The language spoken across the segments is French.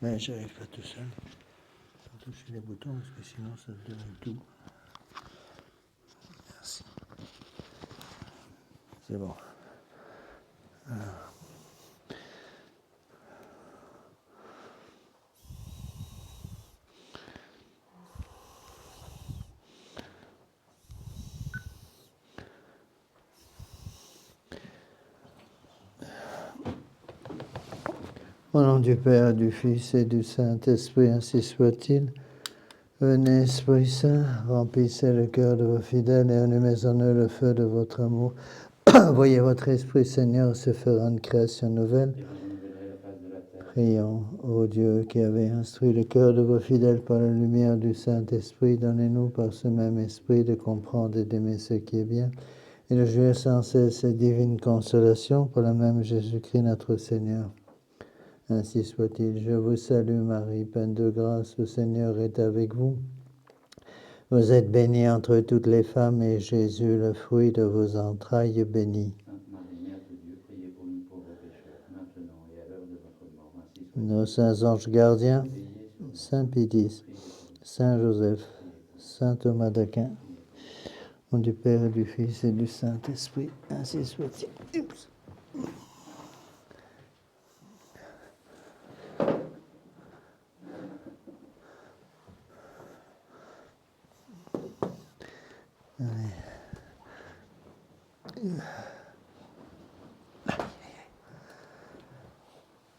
Mais j'arrive pas tout seul. Faut toucher les boutons parce que sinon ça devient tout. Merci. C'est bon. Au nom du Père, du Fils et du Saint-Esprit, ainsi soit-il. Venez, Esprit Saint, remplissez le cœur de vos fidèles et allumez en eux le feu de votre amour. Voyez votre Esprit, Seigneur, se faire une création nouvelle. Prions, ô Dieu, qui avez instruit le cœur de vos fidèles par la lumière du Saint-Esprit, donnez-nous par ce même Esprit de comprendre et d'aimer ce qui est bien, et de jouir sans cesse cette divine consolation pour le même Jésus-Christ notre Seigneur. Ainsi soit-il. Je vous salue Marie, pleine de grâce, le Seigneur est avec vous. Vous êtes bénie entre toutes les femmes, et Jésus, le fruit de vos entrailles, est béni. Sainte Marie, Mère de Dieu, priez pour nous pauvres pécheurs, maintenant et à l'heure de notre mort. Ainsi soit-il. Nos saints anges gardiens, Saint Pédis, Saint Joseph, Saint Thomas d'Aquin, au nom du Père et du Fils et du Saint-Esprit, ainsi soit-il. Oups.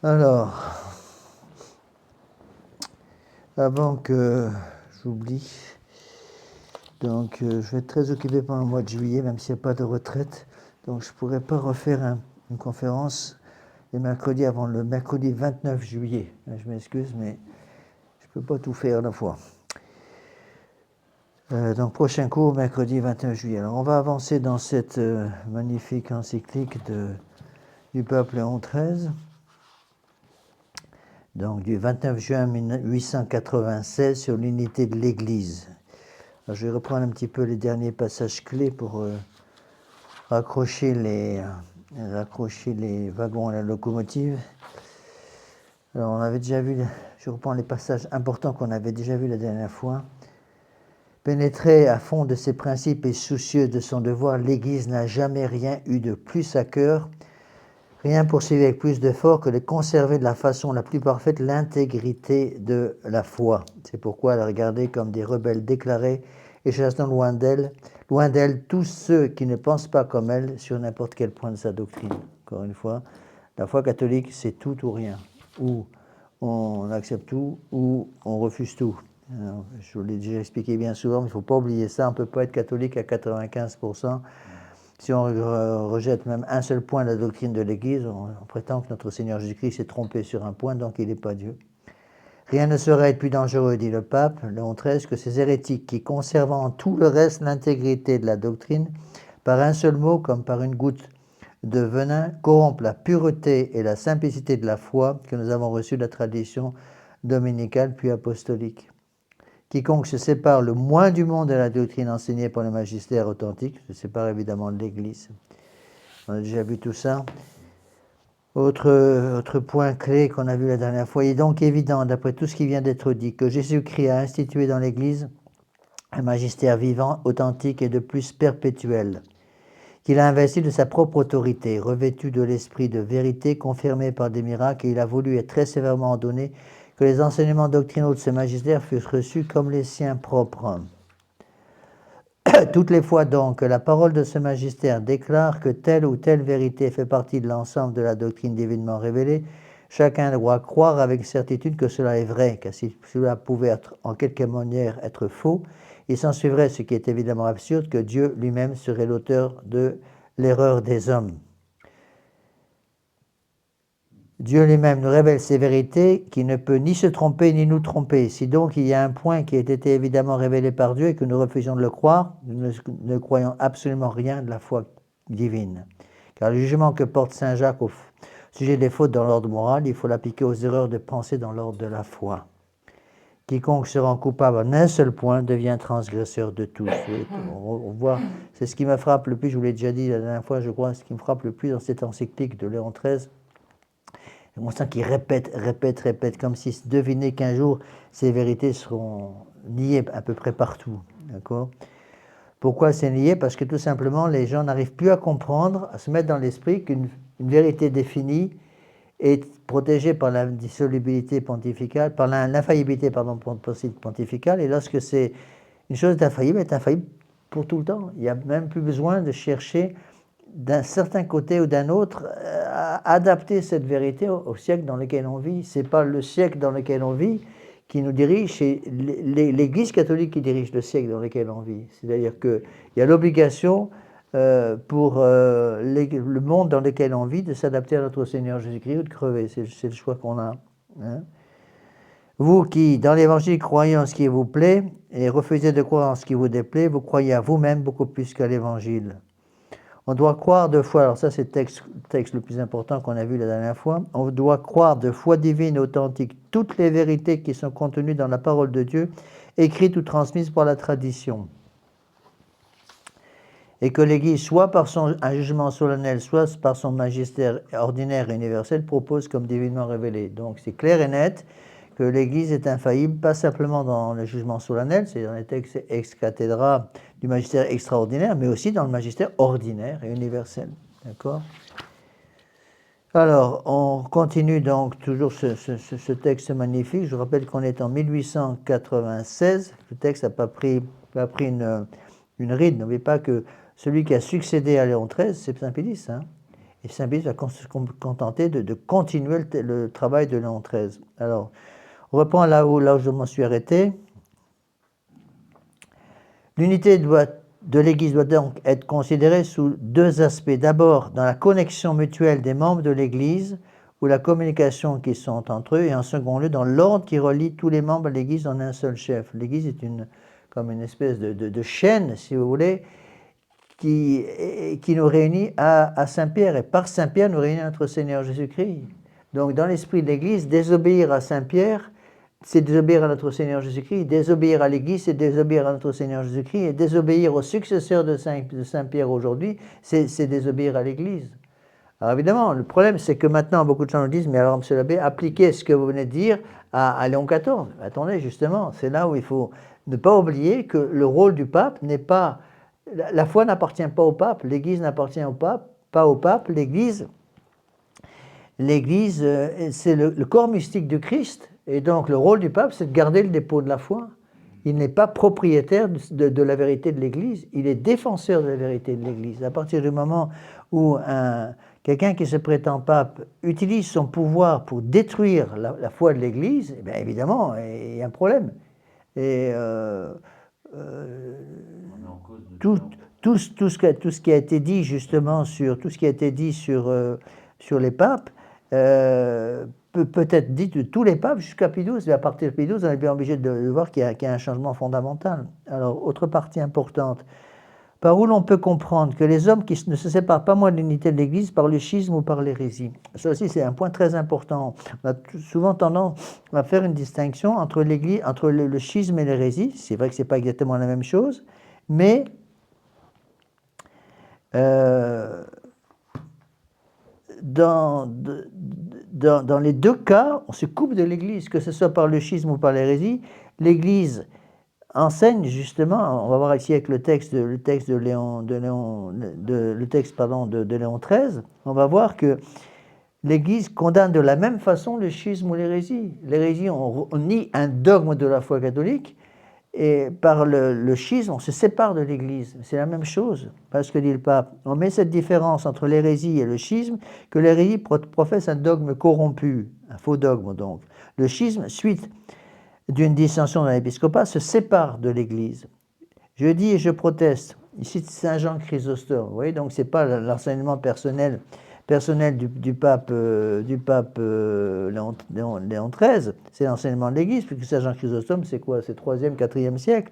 Alors, avant que j'oublie, donc je vais être très occupé pendant le mois de juillet, même s'il n'y a pas de retraite, donc je ne pourrai pas refaire une conférence les mercredis avant le mercredi 29 juillet. Je m'excuse, mais je ne peux pas tout faire à la fois. Donc prochain cours, mercredi 29 juillet. Alors on va avancer dans cette magnifique encyclique du pape Léon XIII, donc du 29 juin 1896 sur l'unité de l'Église. Alors, je vais reprendre un petit peu les derniers passages clés pour raccrocher les wagons à la locomotive. Alors on avait déjà vu, je reprends les passages importants qu'on avait déjà vus la dernière fois. Pénétré à fond de ses principes et soucieux de son devoir, l'Église n'a jamais rien eu de plus à cœur, rien poursuivi avec plus d'effort que de conserver de la façon la plus parfaite l'intégrité de la foi. C'est pourquoi elle a regardé comme des rebelles déclarés et chassant loin d'elle tous ceux qui ne pensent pas comme elle sur n'importe quel point de sa doctrine. Encore une fois, la foi catholique, c'est tout ou rien. Ou on accepte tout, ou on refuse tout. Alors, je vous l'ai déjà expliqué bien souvent, mais il ne faut pas oublier ça. On ne peut pas être catholique à 95%. Si on rejette même un seul point de la doctrine de l'Église, on prétend que notre Seigneur Jésus-Christ s'est trompé sur un point, donc il n'est pas Dieu. Rien ne saurait être plus dangereux, dit le pape Léon XIII, que ces hérétiques qui, conservant en tout le reste l'intégrité de la doctrine, par un seul mot, comme par une goutte de venin, corrompent la pureté et la simplicité de la foi que nous avons reçue de la tradition dominicale puis apostolique. Quiconque se sépare le moins du monde de la doctrine enseignée par le magistère authentique, se sépare évidemment de l'Église. On a déjà vu tout ça. Autre point clé qu'on a vu la dernière fois, il est donc évident, d'après tout ce qui vient d'être dit, que Jésus-Christ a institué dans l'Église un magistère vivant, authentique et de plus perpétuel, qu'il a investi de sa propre autorité, revêtu de l'esprit de vérité, confirmé par des miracles, et il a voulu et très sévèrement ordonné que les enseignements doctrinaux de ce magistère fussent reçus comme les siens propres. Toutes les fois donc que la parole de ce magistère déclare que telle ou telle vérité fait partie de l'ensemble de la doctrine divinement révélée, chacun doit croire avec certitude que cela est vrai, car si cela pouvait être, en quelque manière être faux, il s'ensuivrait, ce qui est évidemment absurde, que Dieu lui-même serait l'auteur de l'erreur des hommes. Dieu lui-même nous révèle ces vérités qui ne peut ni se tromper ni nous tromper. Si donc il y a un point qui a été évidemment révélé par Dieu et que nous refusons de le croire, nous ne croyons absolument rien de la foi divine. Car le jugement que porte saint Jacques au sujet des fautes dans l'ordre moral, il faut l'appliquer aux erreurs de pensée dans l'ordre de la foi. Quiconque se rend coupable en un seul point devient transgresseur de tous. On voit, c'est ce qui me frappe le plus, je vous l'ai déjà dit la dernière fois, je crois, ce qui me frappe le plus dans cette encyclique de Léon XIII, on sent qu'il répète, comme s'il se devinait qu'un jour, ces vérités seront niées à peu près partout. D'accord ? Pourquoi c'est nié? Parce que tout simplement, les gens n'arrivent plus à comprendre, à se mettre dans l'esprit qu'une vérité définie est protégée par l'indissolubilité pontificale, par l'infaillibilité pontificale, et lorsque c'est une chose d'infaillible, elle est infaillible pour tout le temps. Il n'y a même plus besoin de chercher d'un certain côté ou d'un autre, à adapter cette vérité au siècle dans lequel on vit. Ce n'est pas le siècle dans lequel on vit qui nous dirige, c'est l'Église catholique qui dirige le siècle dans lequel on vit. C'est-à-dire qu'il y a l'obligation pour le monde dans lequel on vit de s'adapter à notre Seigneur Jésus-Christ ou de crever. C'est le choix qu'on a. Hein. Vous qui, dans l'Évangile, croyez en ce qui vous plaît et refusez de croire en ce qui vous déplaît, vous croyez à vous-même beaucoup plus qu'à l'Évangile. On doit croire de foi, alors ça c'est le texte le plus important qu'on a vu la dernière fois, on doit croire de foi divine et authentique toutes les vérités qui sont contenues dans la parole de Dieu, écrites ou transmises par la tradition. Et que l'Église, soit par un jugement solennel, soit par son magistère ordinaire et universel, propose comme divinement révélé. Donc c'est clair et net que l'Église est infaillible, pas simplement dans le jugement solennel, c'est dans les textes ex cathedra du magistère extraordinaire, mais aussi dans le magistère ordinaire et universel. D'accord ? Alors, on continue donc toujours ce texte magnifique. Je vous rappelle qu'on est en 1896. Le texte n'a pas pris une ride. N'oubliez pas que celui qui a succédé à Léon XIII, c'est Saint Pie X. Hein ? Et Saint Pie X va se contenter de continuer le travail de Léon XIII. Alors, on reprend là où je m'en suis arrêté. L'unité de l'Église doit donc être considérée sous deux aspects. D'abord, dans la connexion mutuelle des membres de l'Église, ou la communication qui sont entre eux, et en second lieu, dans l'ordre qui relie tous les membres de l'Église en un seul chef. L'Église est comme une espèce de chaîne, si vous voulez, qui nous réunit à Saint-Pierre, et par Saint-Pierre nous réunit à notre Seigneur Jésus-Christ. Donc, dans l'esprit de l'Église, désobéir à Saint-Pierre, c'est désobéir à notre Seigneur Jésus-Christ. Désobéir à l'Église, c'est désobéir à notre Seigneur Jésus-Christ. Et désobéir aux successeurs de Saint-Pierre aujourd'hui, c'est désobéir à l'Église. Alors évidemment, le problème, c'est que maintenant, beaucoup de gens nous disent, mais alors, M. l'abbé, appliquez ce que vous venez de dire à Léon XIV. Attendez, justement, c'est là où il faut ne pas oublier que le rôle du pape n'est pas... La foi n'appartient pas au pape, l'Église n'appartient pas au pape. L'Église, c'est le corps mystique du Christ. Et donc, le rôle du pape, c'est de garder le dépôt de la foi. Il n'est pas propriétaire de la vérité de l'Église, il est défenseur de la vérité de l'Église. À partir du moment où quelqu'un qui se prétend pape utilise son pouvoir pour détruire la foi de l'Église, eh bien évidemment, il y a un problème. Et tout ce qui a été dit justement sur les papes, peut être dit de tous les papes jusqu'à Pie XII. Et à partir de Pie XII, on est bien obligé de voir qu'il y a un changement fondamental. Alors, autre partie importante, par où l'on peut comprendre que les hommes qui ne se séparent pas moins de l'unité de l'Église par le schisme ou par l'hérésie. Ça aussi, c'est un point très important. On a souvent tendance à faire une distinction entre le schisme et l'hérésie. C'est vrai que ce n'est pas exactement la même chose, mais dans les deux cas, on se coupe de l'Église, que ce soit par le schisme ou par l'hérésie. L'Église enseigne justement, on va voir ici avec le texte de Léon XIII, on va voir que l'Église condamne de la même façon le schisme ou l'hérésie. L'hérésie, on nie un dogme de la foi catholique, et par le schisme, on se sépare de l'Église. C'est la même chose, parce que dit le pape. On met cette différence entre l'hérésie et le schisme, que l'hérésie professe un dogme corrompu, un faux dogme donc. Le schisme, suite d'une dissension dans l'épiscopat, se sépare de l'Église. Je dis et je proteste. Ici, Saint Jean Chrysostome. Vous voyez, donc ce n'est pas l'enseignement personnel personnel du pape Léon XIII, c'est l'enseignement de l'Église, puisque Saint Jean Chrysostome, c'est quoi? C'est 3e, 4e siècle.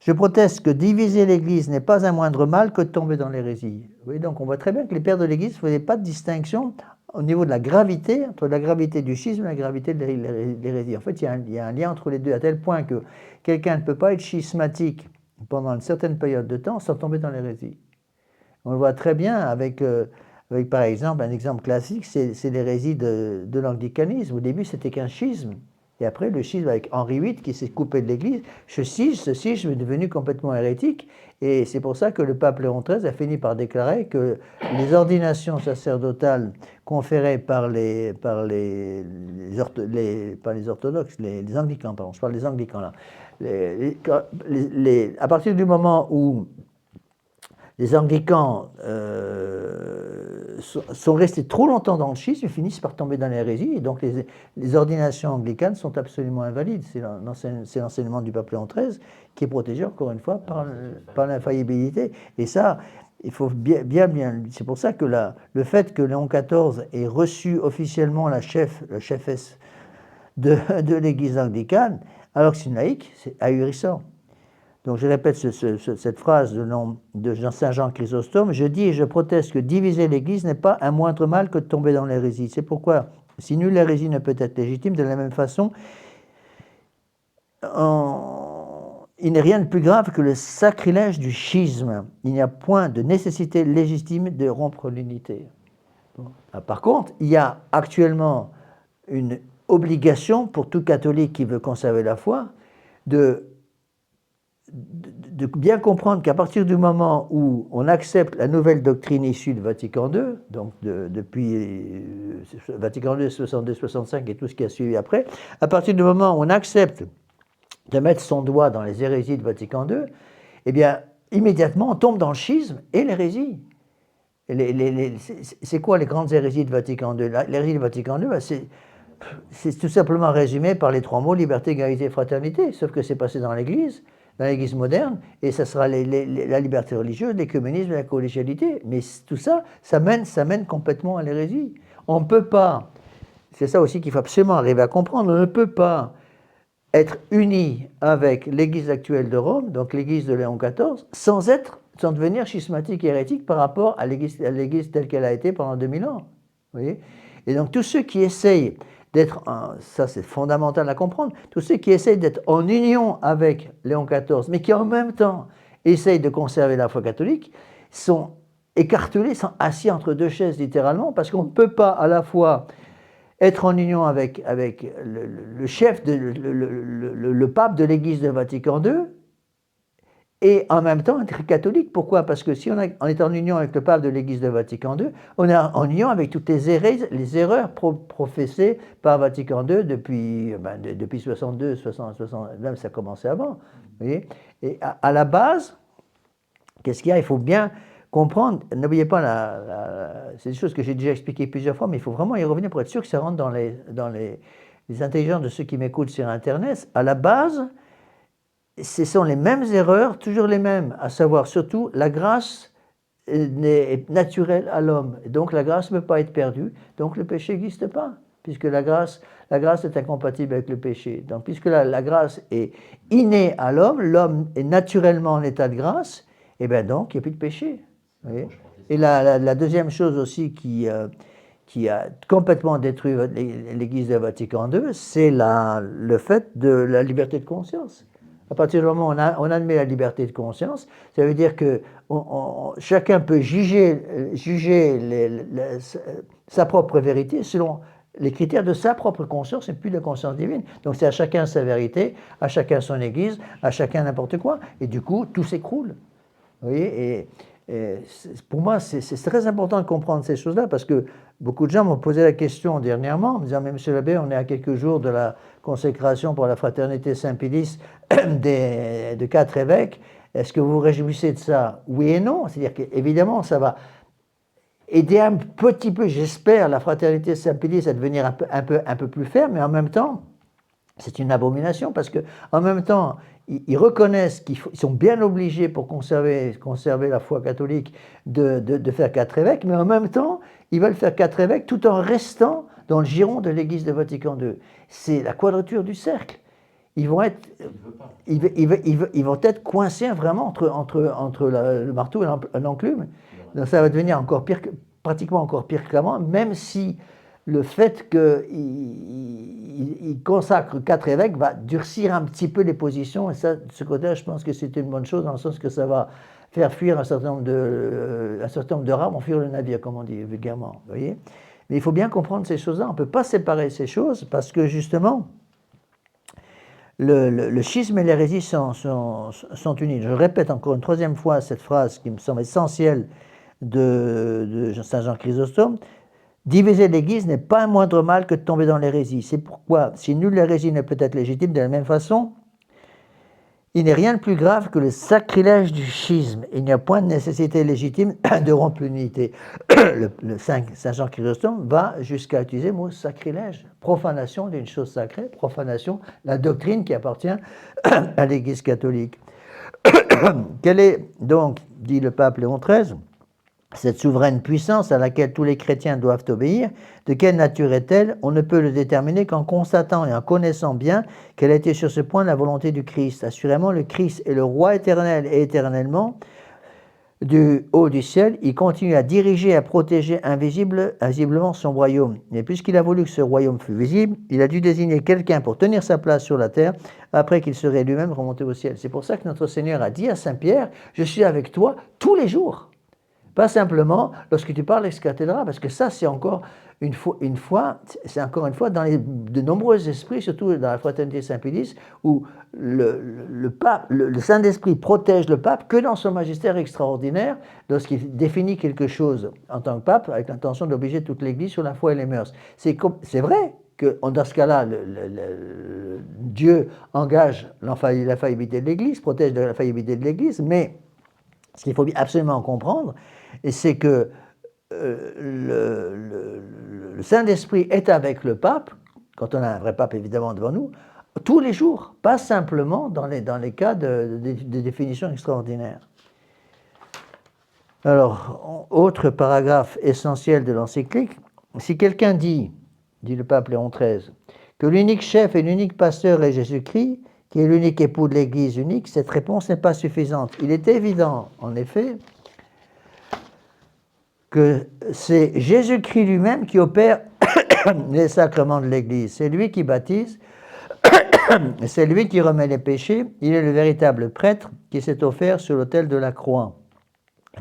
Je proteste que diviser l'Église n'est pas un moindre mal que de tomber dans l'hérésie. Oui, donc on voit très bien que les pères de l'Église ne faisaient pas de distinction au niveau de la gravité, entre la gravité du schisme et la gravité de l'hérésie. En fait, il y a un lien entre les deux, à tel point que quelqu'un ne peut pas être schismatique pendant une certaine période de temps sans tomber dans l'hérésie. On le voit très bien avec par exemple, un exemple classique, c'est l'hérésie de l'anglicanisme. Au début, c'était qu'un schisme. Et après, le schisme avec Henri VIII qui s'est coupé de l'Église, ce schisme est devenu complètement hérétique. Et c'est pour ça que le pape Léon XIII a fini par déclarer que les ordinations sacerdotales conférées par les orthodoxes, les anglicans, pardon, je parle des anglicans là, à partir du moment où les anglicans sont restés trop longtemps dans le schisme, ils finissent par tomber dans l'hérésie, et donc les ordinations anglicanes sont absolument invalides. C'est l'enseignement du pape Léon XIII qui est protégé, encore une fois, par l'infaillibilité. Et ça, il faut bien... C'est pour ça que le fait que Léon XIV ait reçu officiellement la chefesse de l'Église anglicane, alors que c'est une laïque, c'est ahurissant. Donc je répète cette phrase de Saint Jean Chrysostome, je dis et je proteste que diviser l'Église n'est pas un moindre mal que de tomber dans l'hérésie. C'est pourquoi, si nulle hérésie ne peut être légitime, de la même façon, il n'est rien de plus grave que le sacrilège du schisme. Il n'y a point de nécessité légitime de rompre l'unité. Bon. Par contre, il y a actuellement une obligation pour tout catholique qui veut conserver la foi de bien comprendre qu'à partir du moment où on accepte la nouvelle doctrine issue de Vatican II, donc depuis Vatican II, 62-65 et tout ce qui a suivi après, à partir du moment où on accepte de mettre son doigt dans les hérésies de Vatican II, eh bien, immédiatement, on tombe dans le schisme et l'hérésie. C'est quoi les grandes hérésies de Vatican II? L'hérésie de Vatican II, c'est tout simplement résumé par les 3 mots liberté, égalité, fraternité, sauf que c'est passé dans l'Église moderne, et ça sera la liberté religieuse, l'écuménisme et la collégialité. Mais tout ça, ça mène complètement à l'hérésie. On ne peut pas, c'est ça aussi qu'il faut absolument arriver à comprendre, on ne peut pas être uni avec l'Église actuelle de Rome, donc l'Église de Léon XIV, sans devenir schismatique et hérétique par rapport à l'Église telle qu'elle a été pendant 2000 ans. Vous voyez ? Et donc tous ceux qui essayent ça c'est fondamental à comprendre, tous ceux qui essayent d'être en union avec Léon XIV, mais qui en même temps essayent de conserver la foi catholique, sont écartelés, sont assis entre deux chaises littéralement, parce qu'on ne peut pas à la fois être en union avec le chef, le pape de l'Église de Vatican II, et en même temps être catholique. Pourquoi? Parce que si on est en union avec le pape de l'Église de Vatican II, on est en union avec toutes les erreurs professées par Vatican II depuis 62, 60, même ça a commencé avant. Vous voyez? Et à la base, qu'est-ce qu'il y a? Il faut bien comprendre, n'oubliez pas, c'est des choses que j'ai déjà expliquées plusieurs fois, mais il faut vraiment y revenir pour être sûr que ça rentre dans les intelligences de ceux qui m'écoutent sur Internet. À la base, ce sont les mêmes erreurs, toujours les mêmes, à savoir surtout la grâce est naturelle à l'homme, donc la grâce ne peut pas être perdue, donc le péché n'existe pas, puisque la grâce est incompatible avec le péché. Donc puisque la grâce est innée à l'homme, l'homme est naturellement en état de grâce, et bien donc il n'y a plus de péché. Vous voyez ? Et la deuxième chose aussi qui a complètement détruit l'Église de Vatican II, c'est le fait de la liberté de conscience. À partir du moment où on admet la liberté de conscience, ça veut dire que chacun peut juger sa propre vérité selon les critères de sa propre conscience et plus de la conscience divine. Donc c'est à chacun sa vérité, à chacun son église, à chacun n'importe quoi. Et du coup, tout s'écroule. Vous voyez, et pour moi, c'est très important de comprendre ces choses-là parce que beaucoup de gens m'ont posé la question dernièrement en me disant « Mais monsieur l'abbé, on est à quelques jours de la consécration pour la fraternité Saint-Pédis de 4 évêques. Est-ce que vous vous réjouissez de ça? Oui et non. C'est-à-dire qu'évidemment, ça va aider un petit peu, j'espère, la fraternité Saint-Pédis à devenir un peu plus ferme, mais en même temps, C'est une abomination parce qu'en même temps, ils reconnaissent qu'ils sont bien obligés pour conserver la foi catholique de faire 4 évêques, mais en même temps, ils veulent faire 4 évêques tout en restant dans le giron de l'Église de Vatican II. C'est la quadrature du cercle. Ils vont être, ils vont être coincés vraiment entre le marteau et l'enclume. Donc ça va devenir encore pire, pratiquement encore pire qu'avant, même si le fait qu'il consacre 4 évêques va durcir un petit peu les positions. Et ça, de ce côté-là, je pense que c'est une bonne chose, dans le sens que ça va faire fuir un certain nombre de rames, vont fuir le navire, comme on dit vulgairement. Vous voyez. Mais il faut bien comprendre ces choses-là. On ne peut pas séparer ces choses parce que justement, le schisme et l'hérésie sont unis. Je répète encore une troisième fois cette phrase qui me semble essentielle de Saint Jean Chrysostome. Diviser l'Église n'est pas un moindre mal que de tomber dans l'hérésie. C'est pourquoi, si nulle hérésie ne peut être légitime, de la même façon, il n'est rien de plus grave que le sacrilège du schisme. Il n'y a point de nécessité légitime de rompre l'unité. Le Saint Jean Chrysostome va jusqu'à utiliser le mot sacrilège, profanation d'une chose sacrée, profanation, la doctrine qui appartient à l'Église catholique. Quelle est donc, dit le pape Léon XIII, cette souveraine puissance à laquelle tous les chrétiens doivent obéir? De quelle nature est-elle? On ne peut le déterminer qu'en constatant et en connaissant bien quelle a été sur ce point la volonté du Christ. Assurément, le Christ est le roi éternel et éternellement, du haut du ciel, il continue à diriger et à protéger invisiblement son royaume. Et puisqu'il a voulu que ce royaume fût visible, il a dû désigner quelqu'un pour tenir sa place sur la terre après qu'il serait lui-même remonté au ciel. C'est pour ça que notre Seigneur a dit à Saint Pierre, « Je suis avec toi tous les jours ». Pas simplement lorsque tu parles ex cathedra, parce que ça, c'est encore une fois dans de nombreux esprits, surtout dans la fraternité Saint-Pédis, où le pape, le Saint-Esprit protège le pape que dans son magistère extraordinaire, lorsqu'il définit quelque chose en tant que pape, avec l'intention d'obliger toute l'Église sur la foi et les mœurs. C'est vrai que dans ce cas-là, Dieu engage la faillibilité de l'Église, protège de la faillibilité de l'Église, mais ce qu'il faut absolument comprendre, c'est que le Saint-Esprit est avec le pape, quand on a un vrai pape évidemment devant nous, tous les jours, pas simplement dans les cas de définition extraordinaire. Alors, autre paragraphe essentiel de l'encyclique, si quelqu'un dit le pape Léon XIII, que l'unique chef et l'unique pasteur est Jésus-Christ, qui est l'unique époux de l'Église unique, cette réponse n'est pas suffisante. Il est évident, en effet, que c'est Jésus-Christ lui-même qui opère les sacrements de l'Église. C'est lui qui baptise, c'est lui qui remet les péchés. Il est le véritable prêtre qui s'est offert sur l'autel de la croix,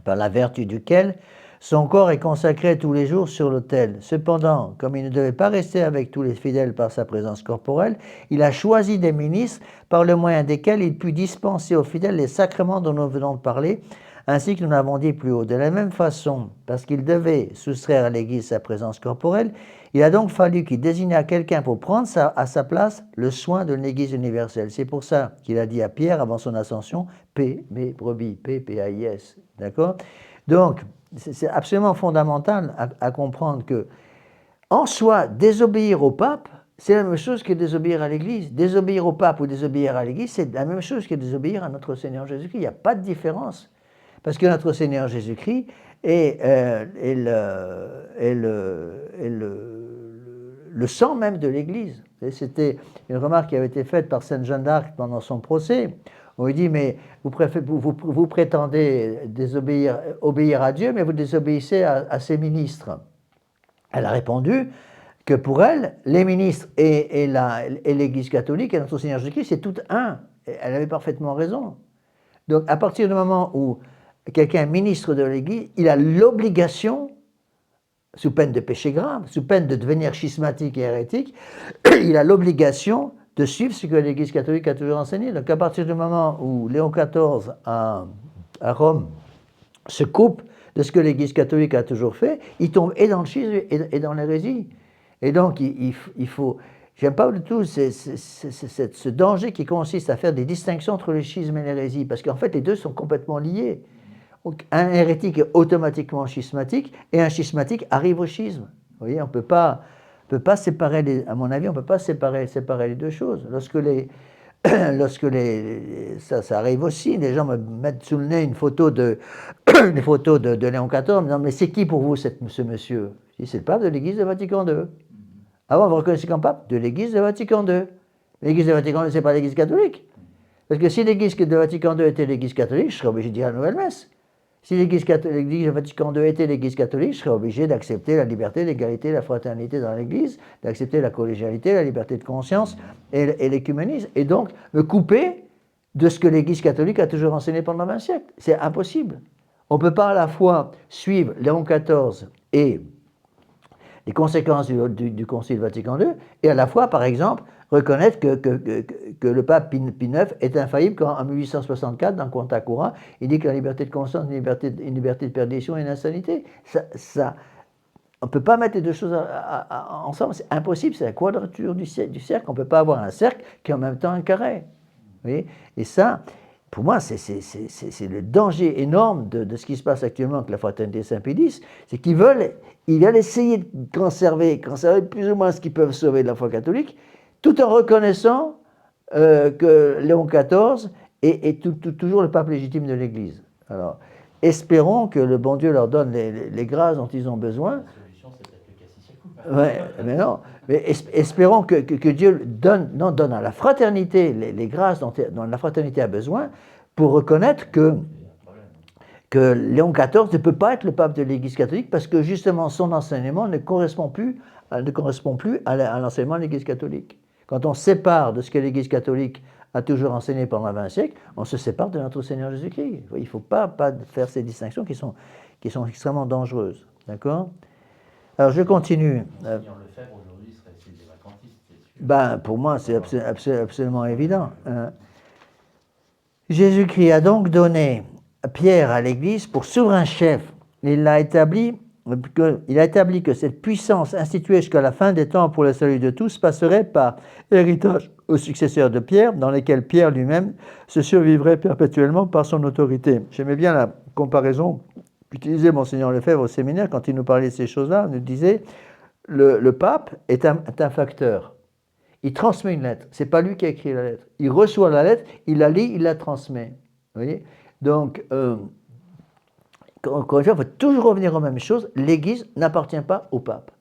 par la vertu duquel son corps est consacré tous les jours sur l'autel. Cependant, comme il ne devait pas rester avec tous les fidèles par sa présence corporelle, il a choisi des ministres par le moyen desquels il put dispenser aux fidèles les sacrements dont nous venons de parler, ainsi que nous l'avons dit plus haut. De la même façon, parce qu'il devait soustraire à l'Église sa présence corporelle, il a donc fallu qu'il désigne à quelqu'un pour prendre à sa place le soin de l'Église universelle. C'est pour ça qu'il a dit à Pierre, avant son ascension, « Paix, mes brebis », P-P-A-I-S. D'accord? Donc, c'est absolument fondamental à comprendre que, en soi, désobéir au pape, c'est la même chose que désobéir à l'Église. Désobéir au pape ou désobéir à l'Église, c'est la même chose que désobéir à notre Seigneur Jésus-Christ. Il n'y a pas de différence. Parce que notre Seigneur Jésus-Christ est le sang même de l'Église. C'était une remarque qui avait été faite par Sainte Jeanne d'Arc pendant son procès. On lui dit, mais vous prétendez obéir à Dieu, mais vous désobéissez à ses ministres. Elle a répondu que pour elle, les ministres et l'Église catholique et notre Seigneur Jésus-Christ, c'est tout un. Et elle avait parfaitement raison. Donc, à partir du moment où quelqu'un est ministre de l'Église, il a l'obligation, sous peine de péché grave, sous peine de devenir schismatique et hérétique, il a l'obligation de suivre ce que l'Église catholique a toujours enseigné. Donc à partir du moment où Léon XIV à Rome se coupe de ce que l'Église catholique a toujours fait, il tombe et dans le schisme et dans l'hérésie. Et donc il faut... J'aime pas du tout ce danger qui consiste à faire des distinctions entre le schisme et l'hérésie, parce qu'en fait les deux sont complètement liés. Donc, un hérétique est automatiquement schismatique, et un schismatique arrive au schisme. Vous voyez, on ne peut pas peut pas séparer, à mon avis, on ne peut pas séparer les deux choses. Ça arrive aussi, les gens me mettent sous le nez une photo de Léon XIV, en me disant, mais c'est qui pour vous ce monsieur? Je dis, c'est le pape de l'Église de Vatican II. Avant, vous reconnaissez comme pape de l'Église de Vatican II. L'Église de Vatican II, ce n'est pas l'Église catholique. Parce que si l'Église de Vatican II était l'Église catholique, je serais obligé de dire la nouvelle messe. Si l'Église de Vatican II était l'Église catholique, je serais obligé d'accepter la liberté, l'égalité, la fraternité dans l'Église, d'accepter la collégialité, la liberté de conscience et l'écuménisme, et donc me couper de ce que l'Église catholique a toujours enseigné pendant 20 siècles. C'est impossible. On ne peut pas à la fois suivre Léon XIV et les conséquences du Concile Vatican II, et à la fois, par exemple, reconnaître que le pape Pie IX est infaillible quand, en 1864, dans Quanta Cura, il dit que la liberté de conscience, une liberté de perdition et une insanité. On ne peut pas mettre les deux choses ensemble, c'est impossible, c'est la quadrature du cercle. On ne peut pas avoir un cercle qui est en même temps un carré. Vous voyez? Et ça, pour moi, c'est le danger énorme de ce qui se passe actuellement avec la fraternité Saint-Pie X, c'est qu'ils veulent essayer de conserver plus ou moins ce qu'ils peuvent sauver de la foi catholique, tout en reconnaissant que Léon XIV est toujours le pape légitime de l'Église. Alors, espérons que le bon Dieu leur donne les grâces dont ils ont besoin. La solution, c'est peut-être le Cassiciacou. Ouais, mais non. Mais espérons que Dieu donne à la fraternité les grâces dont la fraternité a besoin pour reconnaître que Léon XIV ne peut pas être le pape de l'Église catholique parce que justement son enseignement ne correspond plus à l'enseignement de l'Église catholique. Quand on sépare de ce que l'Église catholique a toujours enseigné pendant 20 siècles, on se sépare de notre Seigneur Jésus-Christ. Il ne faut pas faire ces distinctions qui sont extrêmement dangereuses. D'accord ? Alors je continue. Monseigneur Lefebvre aujourd'hui serait celui des vacantistes, c'est sûr. Pour moi, c'est absolument évident. Jésus-Christ a donc donné Pierre à l'Église pour souverain chef. Il a établi que cette puissance instituée jusqu'à la fin des temps pour le salut de tous passerait par héritage aux successeurs de Pierre, dans lesquels Pierre lui-même se survivrait perpétuellement par son autorité. J'aimais bien la comparaison qu'utilisait Monseigneur Lefebvre au séminaire quand il nous parlait de ces choses-là. Il nous disait le pape est un facteur. Il transmet une lettre. Ce n'est pas lui qui a écrit la lettre. Il reçoit la lettre, il la lit, il la transmet. Vous voyez ? Donc, encore une fois, il faut toujours revenir aux mêmes choses. L'Église n'appartient pas au pape.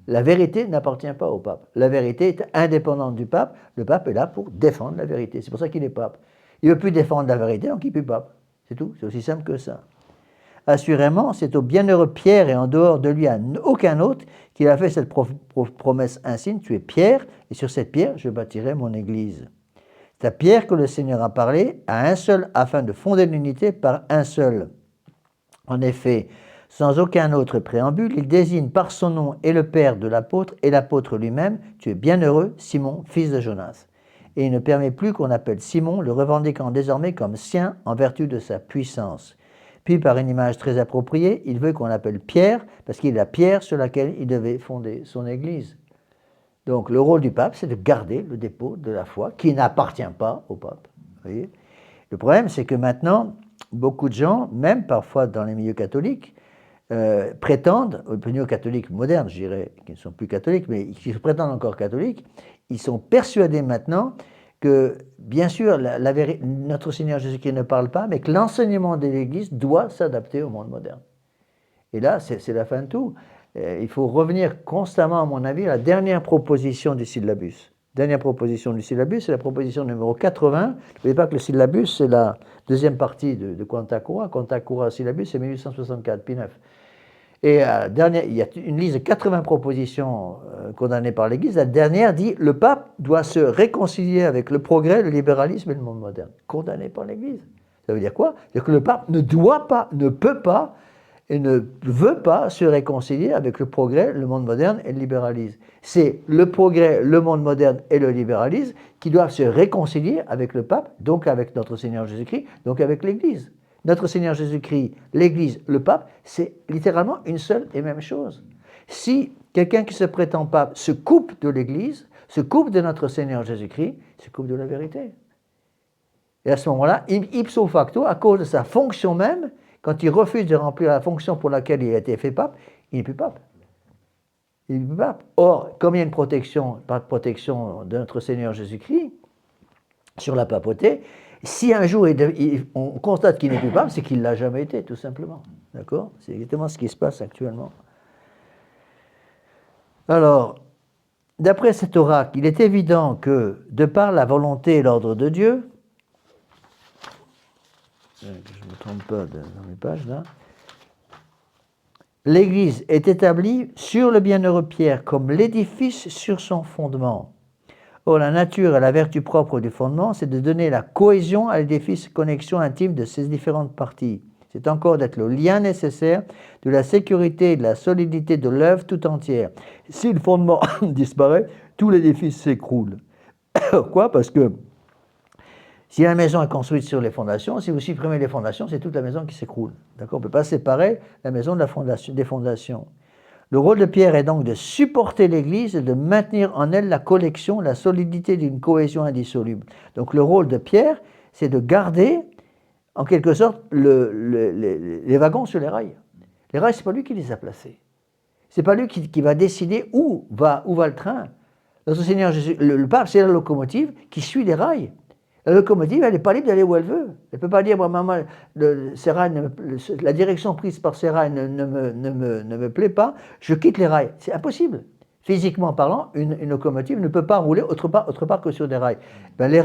La vérité n'appartient pas au pape. La vérité est indépendante du pape. Le pape est là pour défendre la vérité. C'est pour ça qu'il est pape. Il ne veut plus défendre la vérité, donc il n'est plus pape. C'est tout. C'est aussi simple que ça. Assurément, c'est au bienheureux Pierre et en dehors de lui à aucun autre qu'il a fait cette promesse insigne, tu es Pierre, et sur cette pierre, je bâtirai mon Église. C'est à Pierre que le Seigneur a parlé, à un seul, afin de fonder l'unité par un seul. En effet, sans aucun autre préambule, il désigne par son nom et le Père de l'apôtre et l'apôtre lui-même, tu es bienheureux, Simon, fils de Jonas. Et il ne permet plus qu'on appelle Simon, le revendiquant désormais comme sien en vertu de sa puissance. Puis, par une image très appropriée, il veut qu'on l'appelle Pierre, parce qu'il est la pierre sur laquelle il devait fonder son Église. Donc, le rôle du pape, c'est de garder le dépôt de la foi, qui n'appartient pas au pape. Vous voyez ? Le problème, c'est que maintenant, beaucoup de gens, même parfois dans les milieux catholiques, prétendent, aux milieux catholiques modernes, je dirais, qui ne sont plus catholiques, mais qui prétendent encore catholiques, ils sont persuadés maintenant que, bien sûr, notre Seigneur Jésus-Christ ne parle pas, mais que l'enseignement de l'Église doit s'adapter au monde moderne. Et là, c'est la fin de tout. Il faut revenir constamment, à mon avis, à la dernière proposition du syllabus. Dernière proposition du syllabus, c'est la proposition numéro 80. N'oubliez pas que le syllabus, c'est la deuxième partie de Quanta Cura. Quanta Cura syllabus, c'est 1864, Pie IX. Et il y a une liste de 80 propositions condamnées par l'Église. La dernière dit le pape doit se réconcilier avec le progrès, le libéralisme et le monde moderne. Condamné par l'Église. Ça veut dire quoi? C'est-à-dire que le pape ne doit pas, ne peut pas et ne veut pas se réconcilier avec le progrès, le monde moderne et le libéralisme. C'est le progrès, le monde moderne et le libéralisme qui doivent se réconcilier avec le pape, donc avec notre Seigneur Jésus-Christ, donc avec l'Église. Notre Seigneur Jésus-Christ, l'Église, le pape, c'est littéralement une seule et même chose. Si quelqu'un qui se prétend pape se coupe de l'Église, se coupe de notre Seigneur Jésus-Christ, se coupe de la vérité. Et à ce moment-là, ipso facto, à cause de sa fonction même, quand il refuse de remplir la fonction pour laquelle il a été fait pape, il n'est plus pape. Il n'est plus pape. Or, comme il y a une protection, par protection de notre Seigneur Jésus-Christ sur la papauté, si un jour on constate qu'il n'est plus pape, c'est qu'il ne l'a jamais été, tout simplement. D'accord? C'est exactement ce qui se passe actuellement. Alors, d'après cet oracle, il est évident que, de par la volonté et l'ordre de Dieu, je ne me trompe pas dans mes pages là, l'Église est établie sur le bienheureux Pierre comme l'édifice sur son fondement. Or, la nature et la vertu propre du fondement, c'est de donner la cohésion à l'édifice, connexion intime de ses différentes parties. C'est encore d'être le lien nécessaire de la sécurité et de la solidité de l'œuvre tout entière. Si le fondement disparaît, tout l'édifice s'écroule. Pourquoi? Parce que si la maison est construite sur les fondations, si vous supprimez les fondations, c'est toute la maison qui s'écroule. D'accord? On ne peut pas séparer la maison de la fondation, des fondations. Le rôle de Pierre est donc de supporter l'Église et de maintenir en elle la collection, la solidité d'une cohésion indissoluble. Donc le rôle de Pierre, c'est de garder, en quelque sorte, les wagons sur les rails. Les rails, ce n'est pas lui qui les a placés. Ce n'est pas lui qui va décider où va le train. Notre Seigneur Jésus, le pape, c'est la locomotive qui suit les rails. La locomotive, elle n'est pas libre d'aller où elle veut. Elle ne peut pas dire, moi, maman, la direction prise par ces rails ne me plaît pas, je quitte les rails. C'est impossible. Physiquement parlant, une locomotive ne peut pas rouler autre part que sur des rails. Ben, les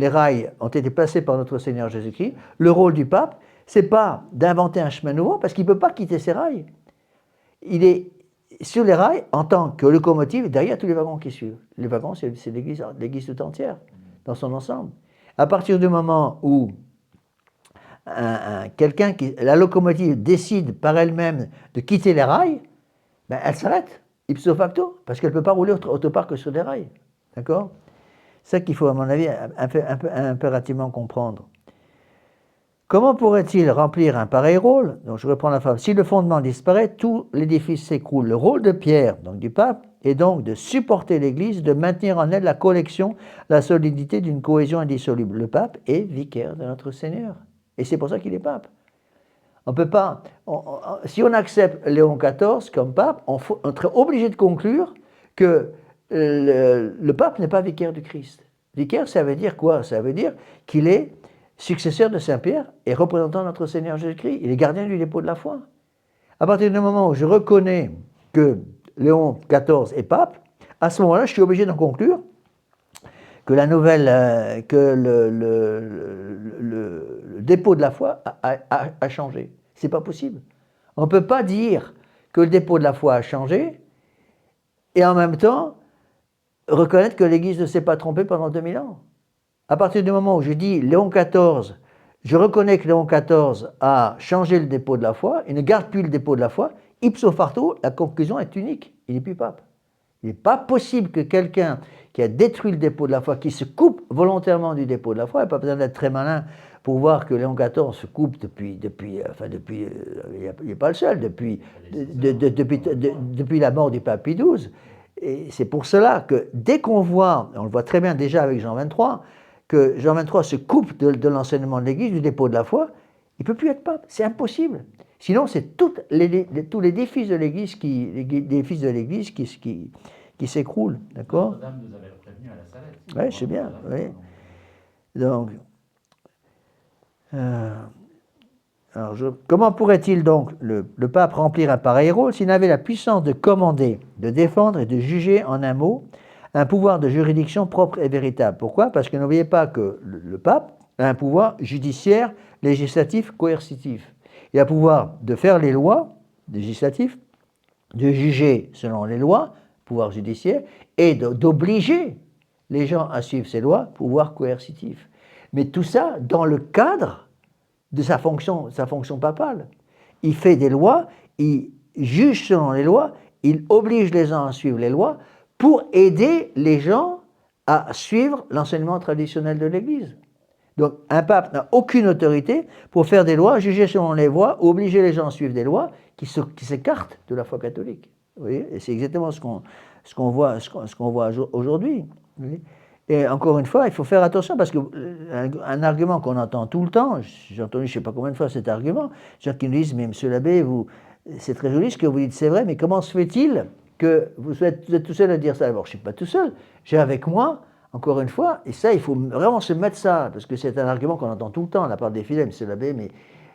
rails ont été placés par notre Seigneur Jésus-Christ. Le rôle du pape, ce n'est pas d'inventer un chemin nouveau, parce qu'il ne peut pas quitter ces rails. Il est sur les rails en tant que locomotive, derrière tous les wagons qui suivent. Les wagons, c'est l'Église tout entière, dans son ensemble. À partir du moment où la locomotive décide par elle-même de quitter les rails, ben elle s'arrête, ipso facto, parce qu'elle ne peut pas rouler autre part que sur des rails. D'accord? C'est ça qu'il faut, à mon avis, impérativement comprendre. Comment pourrait-il remplir un pareil rôle? Donc je reprends la phrase. Si le fondement disparaît, tout l'édifice s'écroule. Le rôle de Pierre, donc du pape, est donc de supporter l'Église, de maintenir en elle la collection, la solidité d'une cohésion indissoluble. Le pape est vicaire de notre Seigneur. Et c'est pour ça qu'il est pape. On peut pas, si on accepte Léon XIV comme pape, on serait obligé de conclure que le pape n'est pas vicaire du Christ. Vicaire, ça veut dire quoi? Ça veut dire qu'il est successeur de Saint-Pierre et représentant notre Seigneur Jésus-Christ. Il est gardien du dépôt de la foi. À partir du moment où je reconnais que Léon XIV est pape, à ce moment-là, je suis obligé d'en conclure que le dépôt de la foi a changé. C'est pas possible. On ne peut pas dire que le dépôt de la foi a changé et en même temps reconnaître que l'Église ne s'est pas trompée pendant 2000 ans. À partir du moment où je dis Léon XIV, je reconnais que Léon XIV a changé le dépôt de la foi, il ne garde plus le dépôt de la foi, ipso facto, la conclusion est unique, il n'est plus pape. Il n'est pas possible que quelqu'un qui a détruit le dépôt de la foi, qui se coupe volontairement du dépôt de la foi, il n'y a pas besoin d'être très malin pour voir que Léon XIV se coupe il n'est pas le seul, depuis la mort du pape Pie XII. Et c'est pour cela que dès qu'on voit, on le voit très bien déjà avec Jean XXIII, que Jean XXIII se coupe de l'enseignement de l'Église, du dépôt de la foi, il ne peut plus être pape, c'est impossible. Sinon, c'est tous les défis de l'Église qui s'écroulent, d'accord? Notre-Dame nous avait prévenu à la Salette. Oui, je sais bien, oui. Donc, comment pourrait-il donc, le pape, remplir un pareil rôle s'il n'avait la puissance de commander, de défendre et de juger en un mot, un pouvoir de juridiction propre et véritable? Pourquoi? Parce que n'oubliez pas que le pape a un pouvoir judiciaire, législatif, coercitif. Il a le pouvoir de faire les lois législatives, de juger selon les lois, pouvoir judiciaire, et d'obliger les gens à suivre ces lois, pouvoir coercitif. Mais tout ça dans le cadre de sa fonction papale. Il fait des lois, il juge selon les lois, il oblige les gens à suivre les lois pour aider les gens à suivre l'enseignement traditionnel de l'Église. Donc un pape n'a aucune autorité pour faire des lois, juger selon les lois, obliger les gens à suivre des lois qui s'écartent de la foi catholique. Vous voyez? Et c'est exactement ce qu'on voit aujourd'hui. Vous voyez? Et encore une fois, il faut faire attention parce qu'un argument qu'on entend tout le temps, j'ai entendu je ne sais pas combien de fois cet argument, gens qui nous disent « mais monsieur l'abbé, c'est très joli ce que vous dites, c'est vrai, mais comment se fait-il que vous êtes tout seul à dire ça. Alors, je ne suis pas tout seul. J'ai avec moi, encore une fois, et ça, il faut vraiment se mettre ça, parce que c'est un argument qu'on entend tout le temps de la part des fidèles, M. l'abbé,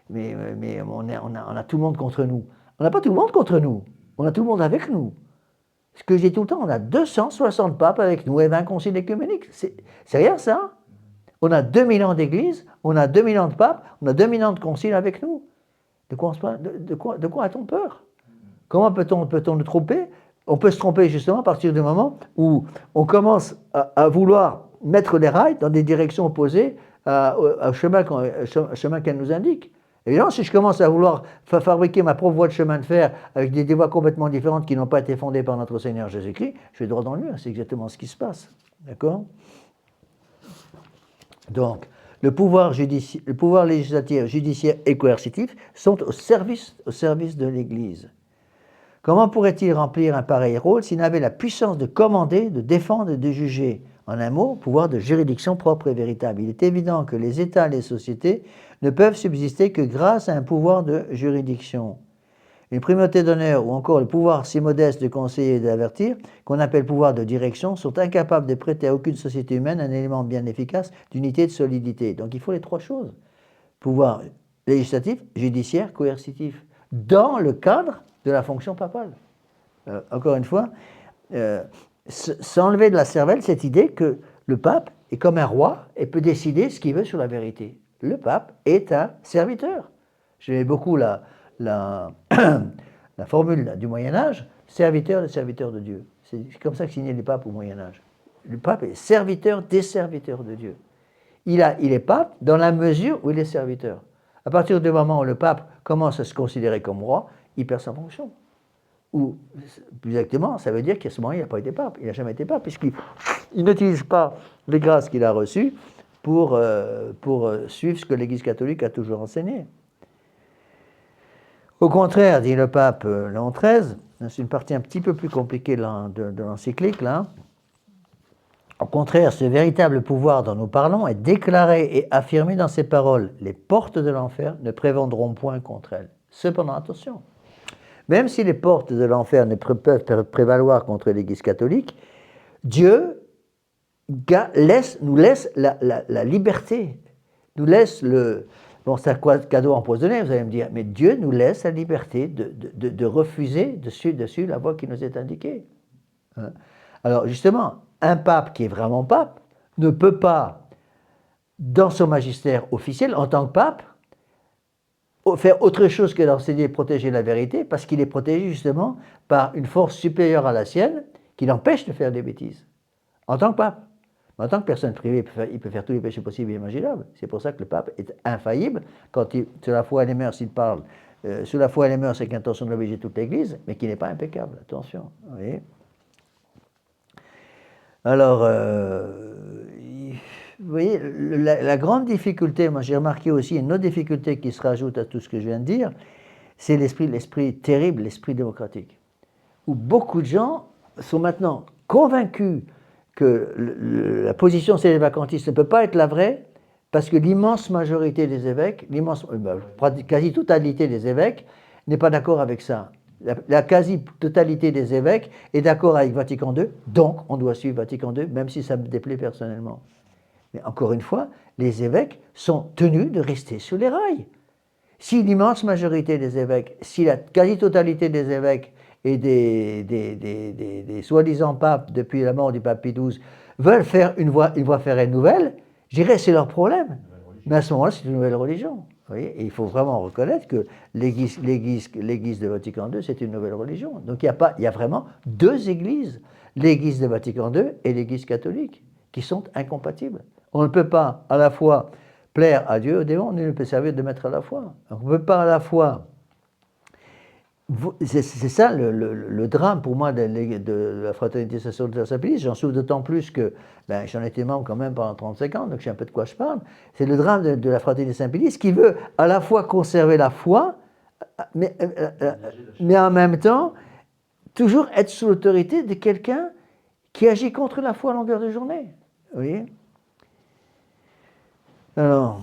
mais on a tout le monde contre nous. On n'a pas tout le monde contre nous. On a tout le monde avec nous. Ce que je dis tout le temps, on a 260 papes avec nous et 20 conciles écuméniques. C'est rien ça. On a 2000 ans d'église, on a 2000 ans de papes, on a 2000 ans de conciles avec nous. De quoi a-t-on peur? Comment peut-on nous tromper? On peut se tromper justement à partir du moment où on commence à vouloir mettre les rails dans des directions opposées au chemin qu'elle nous indique. Évidemment, si je commence à vouloir fabriquer ma propre voie de chemin de fer avec des voies complètement différentes qui n'ont pas été fondées par notre Seigneur Jésus-Christ, je vais droit dans le mur. C'est exactement ce qui se passe. D'accord? Donc, le pouvoir législatif, judiciaire et coercitif sont au service de l'Église. Comment pourrait-il remplir un pareil rôle s'il n'avait la puissance de commander, de défendre et de juger? En un mot, pouvoir de juridiction propre et véritable. Il est évident que les États et les sociétés ne peuvent subsister que grâce à un pouvoir de juridiction. Une primauté d'honneur ou encore le pouvoir si modeste de conseiller et d'avertir, qu'on appelle pouvoir de direction, sont incapables de prêter à aucune société humaine un élément bien efficace d'unité et de solidité. Donc il faut les trois choses. Pouvoir législatif, judiciaire, coercitif, dans le cadre de la fonction papale. Encore une fois, s'enlever de la cervelle cette idée que le pape est comme un roi et peut décider ce qu'il veut sur la vérité. Le pape est un serviteur. J'aimais beaucoup la formule du Moyen-Âge, serviteur des serviteurs de Dieu. C'est comme ça que signaient les papes au Moyen-Âge. Le pape est serviteur des serviteurs de Dieu. Il est pape dans la mesure où il est serviteur. À partir du moment où le pape commence à se considérer comme roi, il perd sa fonction. Ou, plus exactement, ça veut dire qu'à ce moment, il n'a pas été pape. Il n'a jamais été pape, puisqu'il n'utilise pas les grâces qu'il a reçues pour suivre ce que l'Église catholique a toujours enseigné. Au contraire, dit le pape Léon XIII, c'est une partie un petit peu plus compliquée de l'encyclique, là. Au contraire, ce véritable pouvoir dont nous parlons est déclaré et affirmé dans ces paroles. Les portes de l'enfer ne prévendront point contre elles. Cependant, attention, même si les portes de l'enfer ne peuvent prévaloir contre l'Église catholique, Dieu nous laisse la liberté, nous laisse le... Bon, c'est un cadeau empoisonné, vous allez me dire, mais Dieu nous laisse la liberté de refuser de suivre la voie qui nous est indiquée. Hein? Alors justement, un pape qui est vraiment pape ne peut pas, dans son magistère officiel, en tant que pape, faire autre chose que d'enseigner et protéger la vérité, parce qu'il est protégé justement par une force supérieure à la sienne qui l'empêche de faire des bêtises, en tant que pape. En tant que personne privée, il peut faire tous les péchés possibles et imaginables. C'est pour ça que le pape est infaillible. Quand sur la foi et les mœurs, il parle, sur la foi et les mœurs, c'est l'intention d'obliger toute l'Église, mais qui n'est pas impeccable. Attention. Vous voyez. Alors, vous voyez, la grande difficulté, moi j'ai remarqué aussi une autre difficulté qui se rajoute à tout ce que je viens de dire, c'est l'esprit terrible, l'esprit démocratique. Où beaucoup de gens sont maintenant convaincus que la position célibacantiste ne peut pas être la vraie, parce que l'immense majorité des évêques, quasi-totalité des évêques, n'est pas d'accord avec ça. La quasi-totalité des évêques est d'accord avec Vatican II, donc on doit suivre Vatican II, même si ça me déplaît personnellement. Mais encore une fois, les évêques sont tenus de rester sur les rails. Si l'immense majorité des évêques, si la quasi-totalité des évêques et des soi-disant papes, depuis la mort du pape Pie XII, veulent faire une voie ferrée nouvelle, je dirais c'est leur problème. Mais à ce moment-là, c'est une nouvelle religion. Vous voyez, et il faut vraiment reconnaître que l'Église de Vatican II, c'est une nouvelle religion. Donc il y a vraiment deux églises, l'Église de Vatican II et l'Église catholique, qui sont incompatibles. On ne peut pas à la fois plaire à Dieu, au démon, ni ne peut servir de maître à la fois. Donc, on ne peut pas à la fois... C'est ça le drame pour moi de la fraternité sacerdotale saint-pédis. J'en souffre d'autant plus que j'en étais membre quand même pendant 35 ans, donc je sais un peu de quoi je parle. C'est le drame de la fraternité saint-pédis qui veut à la fois conserver la foi, mais en même temps toujours être sous l'autorité de quelqu'un qui agit contre la foi à longueur de journée. Vous voyez ? Alors...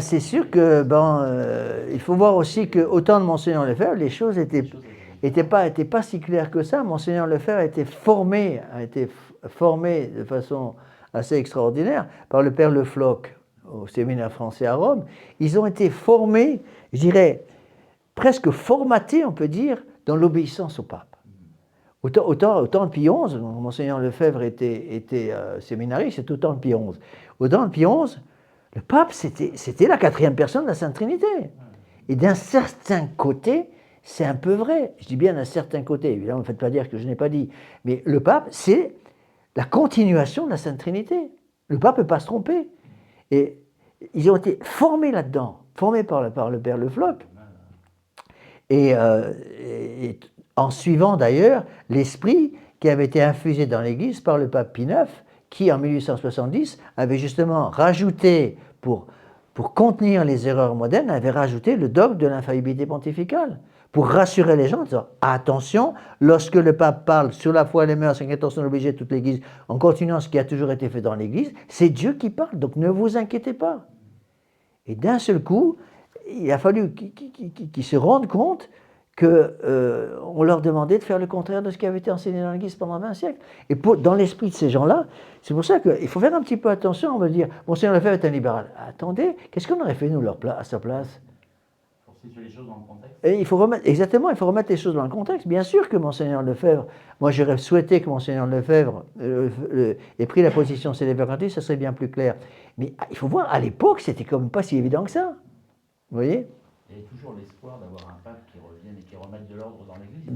c'est sûr que il faut voir aussi qu'au temps de Monseigneur Lefebvre, les choses étaient n'était pas si clair que ça. Monseigneur Lefebvre a été formé de façon assez extraordinaire par le père Le Floch au séminaire français à Rome. Ils ont été formés, je dirais, presque formatés, on peut dire, dans l'obéissance au pape. Au temps de Pie XI, Monseigneur Lefebvre était séminariste, c'est au temps de Pie XI. Au temps de Pie XI, le pape, c'était la quatrième personne de la Sainte Trinité. Et d'un certain côté, c'est un peu vrai. Je dis bien d'un certain côté, évidemment, ne me faites pas dire que je n'ai pas dit. Mais le pape, c'est la continuation de la Sainte Trinité. Le pape ne peut pas se tromper. Et ils ont été formés là-dedans, formés par le père Le Floch. Et en suivant d'ailleurs l'esprit qui avait été infusé dans l'Église par le pape Pie IX, qui en 1870 avait justement rajouté, pour contenir les erreurs modernes, avait rajouté le dogme de l'infaillibilité pontificale, pour rassurer les gens en disant attention, lorsque le pape parle sur la foi et les mœurs, c'est une intention obligée de toute l'Église, en continuant ce qui a toujours été fait dans l'Église, c'est Dieu qui parle, donc ne vous inquiétez pas. Et d'un seul coup, il a fallu qu'ils se rendent compte qu'on leur demandait de faire le contraire de ce qui avait été enseigné dans l'Église pendant 20 siècles. Et dans l'esprit de ces gens-là, c'est pour ça qu'il faut faire un petit peu attention. On va dire, Monseigneur Lefebvre est un libéral. Attendez, qu'est-ce qu'on aurait fait, nous, à sa place? Pour situer les choses dans le contexte. Et il faut remettre les choses dans le contexte. Bien sûr que Monseigneur Lefebvre, moi j'aurais souhaité que Monseigneur Lefebvre ait pris la position célébérantiste, ça serait bien plus clair. Mais il faut voir, à l'époque, c'était quand même pas si évident que ça. Vous voyez? Il y a toujours l'espoir d'avoir un pape qui revienne et qui remette de l'ordre dans l'Église.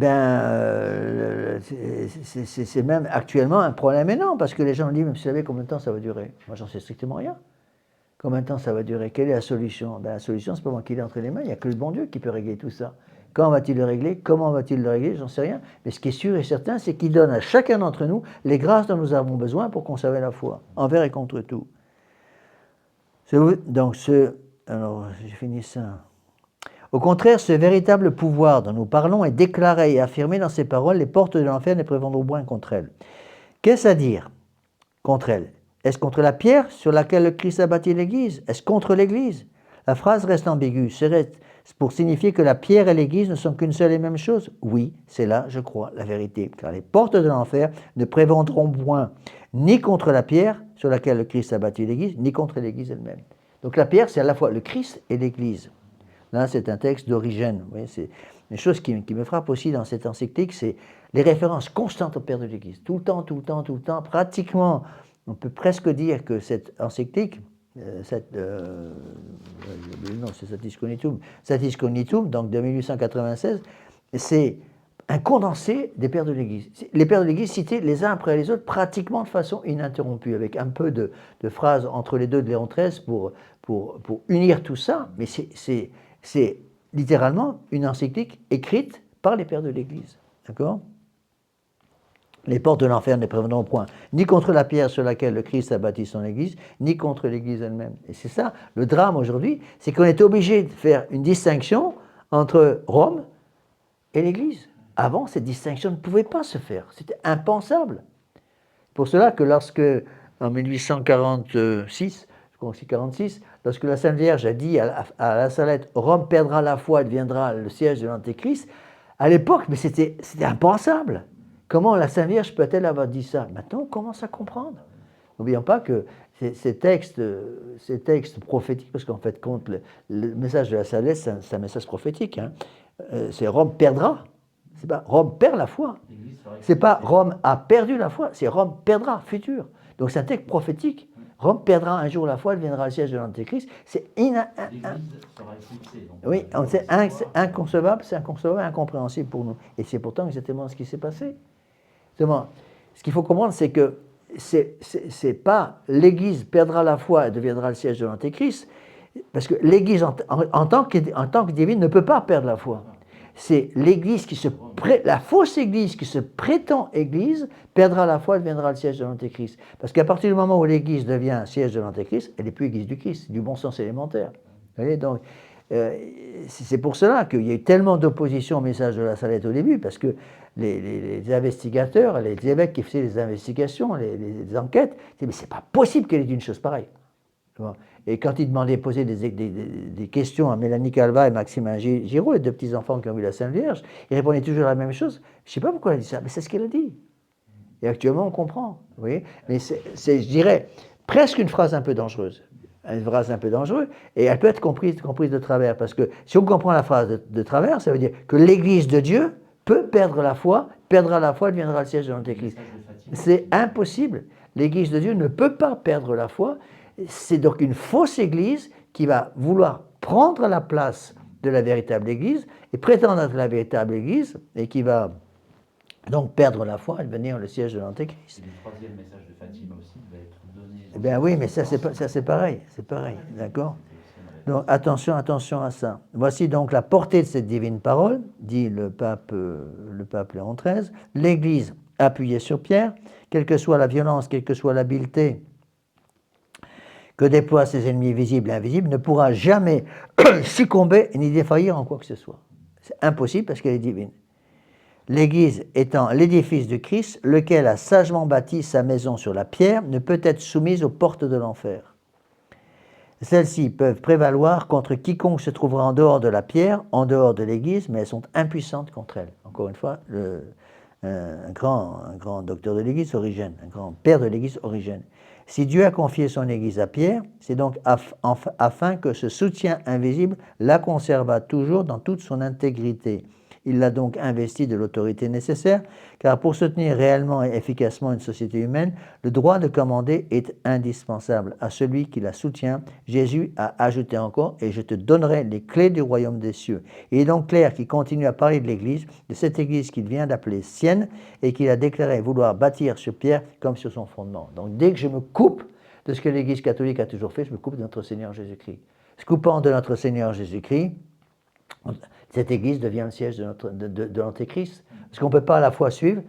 C'est même actuellement un problème énorme, parce que les gens me disent, vous savez combien de temps ça va durer? Moi, j'en sais strictement rien. Combien de temps ça va durer? Quelle est la solution? La solution, c'est pas moi qui l'ai entre les mains, il n'y a que le bon Dieu qui peut régler tout ça. Quand va-t-il le régler? Comment va-t-il le régler? J'en sais rien. Mais ce qui est sûr et certain, c'est qu'il donne à chacun d'entre nous les grâces dont nous avons besoin pour conserver la foi, envers et contre tout. Donc, alors, j'ai fini ça. Au contraire, ce véritable pouvoir dont nous parlons est déclaré et affirmé dans ces paroles, les portes de l'enfer ne prévaudront point contre elles. Qu'est-ce à dire contre elles? Est-ce contre la pierre sur laquelle le Christ a bâti l'Église? Est-ce contre l'Église? La phrase reste ambiguë. C'est pour signifier que la pierre et l'Église ne sont qu'une seule et même chose? Oui, c'est là, je crois, la vérité. Car les portes de l'enfer ne prévaudront point ni contre la pierre sur laquelle le Christ a bâti l'Église, ni contre l'Église elle-même. Donc la pierre, c'est à la fois le Christ et l'Église. Là, c'est un texte d'Origène. C'est une chose qui me frappe aussi dans cette encyclique, c'est les références constantes au Père de l'Église. Tout le temps, pratiquement, on peut presque dire que cette encyclique, c'est Satis Cognitum, donc de 1896, c'est un condensé des Pères de l'Église. Les Pères de l'Église cités les uns après les autres, pratiquement de façon ininterrompue, avec un peu de phrases entre les deux de Léon XIII pour unir tout ça, mais c'est littéralement une encyclique écrite par les Pères de l'Église. D'accord? Les portes de l'enfer ne prévaudront point, ni contre la pierre sur laquelle le Christ a bâti son Église, ni contre l'Église elle-même. Et c'est ça, le drame aujourd'hui, c'est qu'on est obligé de faire une distinction entre Rome et l'Église. Avant, cette distinction ne pouvait pas se faire. C'était impensable. Pour cela que lorsque, en 1846, je crois que c'est 46, lorsque la Sainte Vierge a dit à la Salette, Rome perdra la foi et deviendra le siège de l'Antéchrist, à l'époque, mais c'était impensable. Comment la Sainte Vierge peut-elle avoir dit ça? Maintenant, on commence à comprendre. N'oublions pas que ces textes prophétiques, parce qu'en fait, le message de la Salette, c'est un message prophétique. Hein. C'est Rome perdra. C'est pas Rome perd la foi. C'est pas Rome a perdu la foi, c'est Rome perdra, futur. Donc c'est un texte prophétique. Rome perdra un jour la foi, elle deviendra le siège de l'Antéchrist. C'est oui, c'est inconcevable, incompréhensible pour nous. Et c'est pourtant exactement ce qui s'est passé. Justement, ce qu'il faut comprendre, c'est que c'est pas l'Église perdra la foi et deviendra le siège de l'Antéchrist, parce que l'Église en tant que divine ne peut pas perdre la foi. C'est l'Église la fausse Église qui se prétend Église perdra la foi et deviendra le siège de l'Antéchrist. Parce qu'à partir du moment où l'Église devient siège de l'Antéchrist, elle n'est plus Église du Christ, du bon sens élémentaire. Vous voyez, donc, c'est pour cela qu'il y a eu tellement d'opposition au message de la Salette au début, parce que les investigateurs, les évêques qui faisaient les investigations, les enquêtes, disaient mais c'est pas possible qu'elle ait dit une chose pareille. Bon. Et quand il demandait, posait des questions à Mélanie Calva et Maximin Giraud, les deux petits-enfants qui ont vu la Sainte Vierge, il répondait toujours la même chose. Je ne sais pas pourquoi elle dit ça, mais c'est ce qu'elle a dit. Et actuellement, on comprend. Vous voyez, mais c'est, je dirais, presque une phrase un peu dangereuse. Une phrase un peu dangereuse, et elle peut être comprise de travers. Parce que si on comprend la phrase de travers, ça veut dire que l'Église de Dieu peut perdre la foi, perdra la foi, deviendra le siège de l'Antéchrist. C'est impossible. L'Église de Dieu ne peut pas perdre la foi. C'est donc une fausse Église qui va vouloir prendre la place de la véritable Église et prétendre être la véritable Église et qui va donc perdre la foi et devenir le siège de l'Antéchrist. Et le troisième message de Fatima aussi va être donné. Eh bien oui, mais ça c'est pareil, d'accord. Donc attention à ça. Voici donc la portée de cette divine parole, dit le pape Léon XIII. L'Église appuyée sur Pierre, quelle que soit la violence, quelle que soit l'habileté que déploient ses ennemis visibles et invisibles, ne pourra jamais succomber ni défaillir en quoi que ce soit. C'est impossible parce qu'elle est divine. L'Église étant l'édifice de Christ, lequel a sagement bâti sa maison sur la pierre, ne peut être soumise aux portes de l'enfer. Celles-ci peuvent prévaloir contre quiconque se trouvera en dehors de la pierre, en dehors de l'Église, mais elles sont impuissantes contre elle. Encore une fois, un grand docteur de l'Église, Origène, un grand père de l'Église, Origène. Si Dieu a confié son Église à Pierre, c'est donc afin que ce soutien invisible la conserva toujours dans toute son intégrité. Il l'a donc investi de l'autorité nécessaire, car pour soutenir réellement et efficacement une société humaine, le droit de commander est indispensable. À celui qui la soutient, Jésus a ajouté encore « Et je te donnerai les clés du royaume des cieux ». Il est donc clair qu'il continue à parler de l'Église, de cette Église qu'il vient d'appeler sienne, et qu'il a déclaré vouloir bâtir sur Pierre comme sur son fondement. Donc dès que je me coupe de ce que l'Église catholique a toujours fait, je me coupe de notre Seigneur Jésus-Christ. Se coupant de notre Seigneur Jésus-Christ, cette Église devient le siège de l'Antéchrist. Parce qu'on ne peut pas à la fois suivre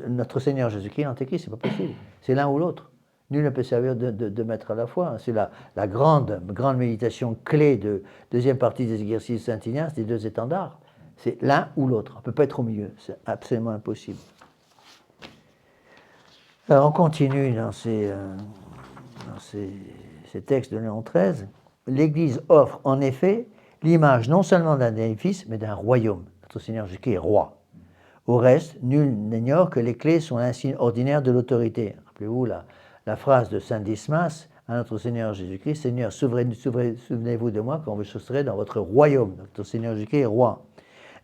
notre Seigneur Jésus-Christ et l'Antéchrist, c'est pas possible. C'est l'un ou l'autre. Nul ne peut servir de maître à la fois. C'est la grande méditation clé de deuxième partie des exercices de Saint-Ignace, des deux étendards. C'est l'un ou l'autre. On ne peut pas être au milieu. C'est absolument impossible. Alors on continue dans ces textes de Léon XIII. L'Église offre en effet l'image non seulement d'un édifice, mais d'un royaume. Notre Seigneur Jésus-Christ est roi. Au reste, nul n'ignore que les clés sont l'insigne ordinaire de l'autorité. Rappelez-vous la phrase de Saint Dismas à notre Seigneur Jésus-Christ, « Seigneur, souvenez-vous de moi quand je serai dans votre royaume. » Notre Seigneur Jésus-Christ est roi.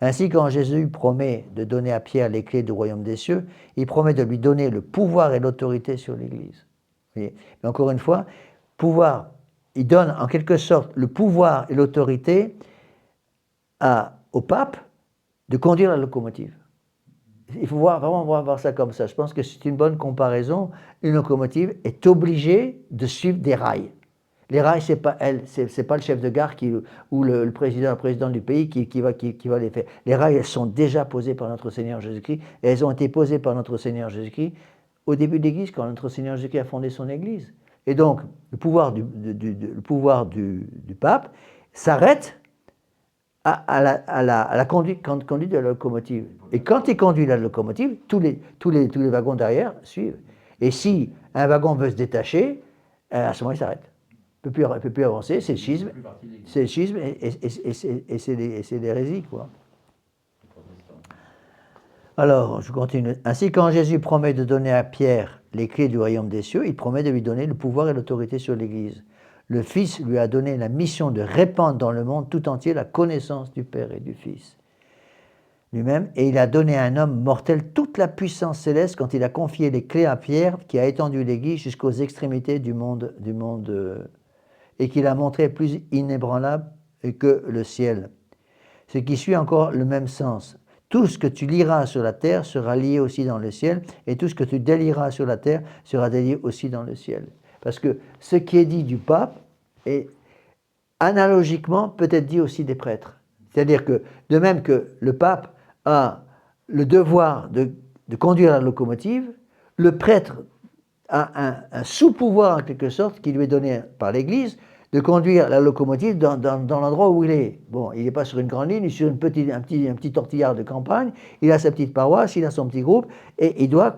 Ainsi, quand Jésus promet de donner à Pierre les clés du royaume des cieux, il promet de lui donner le pouvoir et l'autorité sur l'Église. Mais encore une fois, pouvoir, il donne en quelque sorte le pouvoir et l'autorité au pape de conduire la locomotive. Il faut vraiment voir ça comme ça. Je pense que c'est une bonne comparaison. Une locomotive est obligée de suivre des rails. Les rails, c'est pas le chef de gare ou le président du pays qui va les faire. Les rails, elles sont déjà posées par notre Seigneur Jésus-Christ, et elles ont été posées par notre Seigneur Jésus-Christ au début de l'Église, quand notre Seigneur Jésus-Christ a fondé son Église. Et donc, le pouvoir du pape s'arrête à la conduite de la locomotive. Et quand il conduit la locomotive, tous les wagons derrière suivent. Et si un wagon veut se détacher, à ce moment, il s'arrête. Il ne peut plus avancer, c'est le schisme. C'est le schisme et c'est l'hérésie, quoi. Alors, je continue. Ainsi, quand Jésus promet de donner à Pierre les clés du royaume des cieux, il promet de lui donner le pouvoir et l'autorité sur l'Église. Le Fils lui a donné la mission de répandre dans le monde tout entier la connaissance du Père et du Fils lui-même, et il a donné à un homme mortel toute la puissance céleste quand il a confié les clés à Pierre, qui a étendu l'Église jusqu'aux extrémités du monde et qu'il a montré plus inébranlable que le ciel. Ce qui suit encore le même sens. Tout ce que tu liras sur la terre sera lié aussi dans le ciel, et tout ce que tu délieras sur la terre sera délié aussi dans le ciel. Parce que ce qui est dit du pape est analogiquement peut-être dit aussi des prêtres. C'est-à-dire que, de même que le pape a le devoir de conduire la locomotive, le prêtre a un sous-pouvoir en quelque sorte qui lui est donné par l'Église de conduire la locomotive dans l'endroit où il est. Bon, il n'est pas sur une grande ligne, il est sur un petit tortillard de campagne, il a sa petite paroisse, il a son petit groupe, et il doit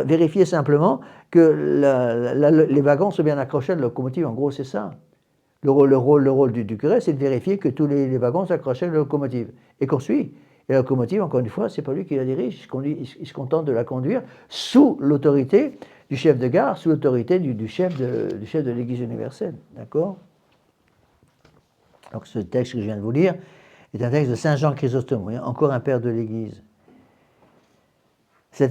vérifier simplement que les wagons sont bien accrochés à la locomotive. En gros, c'est ça. Le rôle du curé, c'est de vérifier que tous les wagons sont accrochés à la locomotive, et qu'on suit. Et la locomotive, encore une fois, c'est pas lui qui la dirige, il se contente de la conduire sous l'autorité du chef de gare, sous l'autorité du chef de l'Église universelle. D'accord ? Donc ce texte que je viens de vous lire est un texte de Saint Jean Chrysostome, encore un père de l'Église. C'est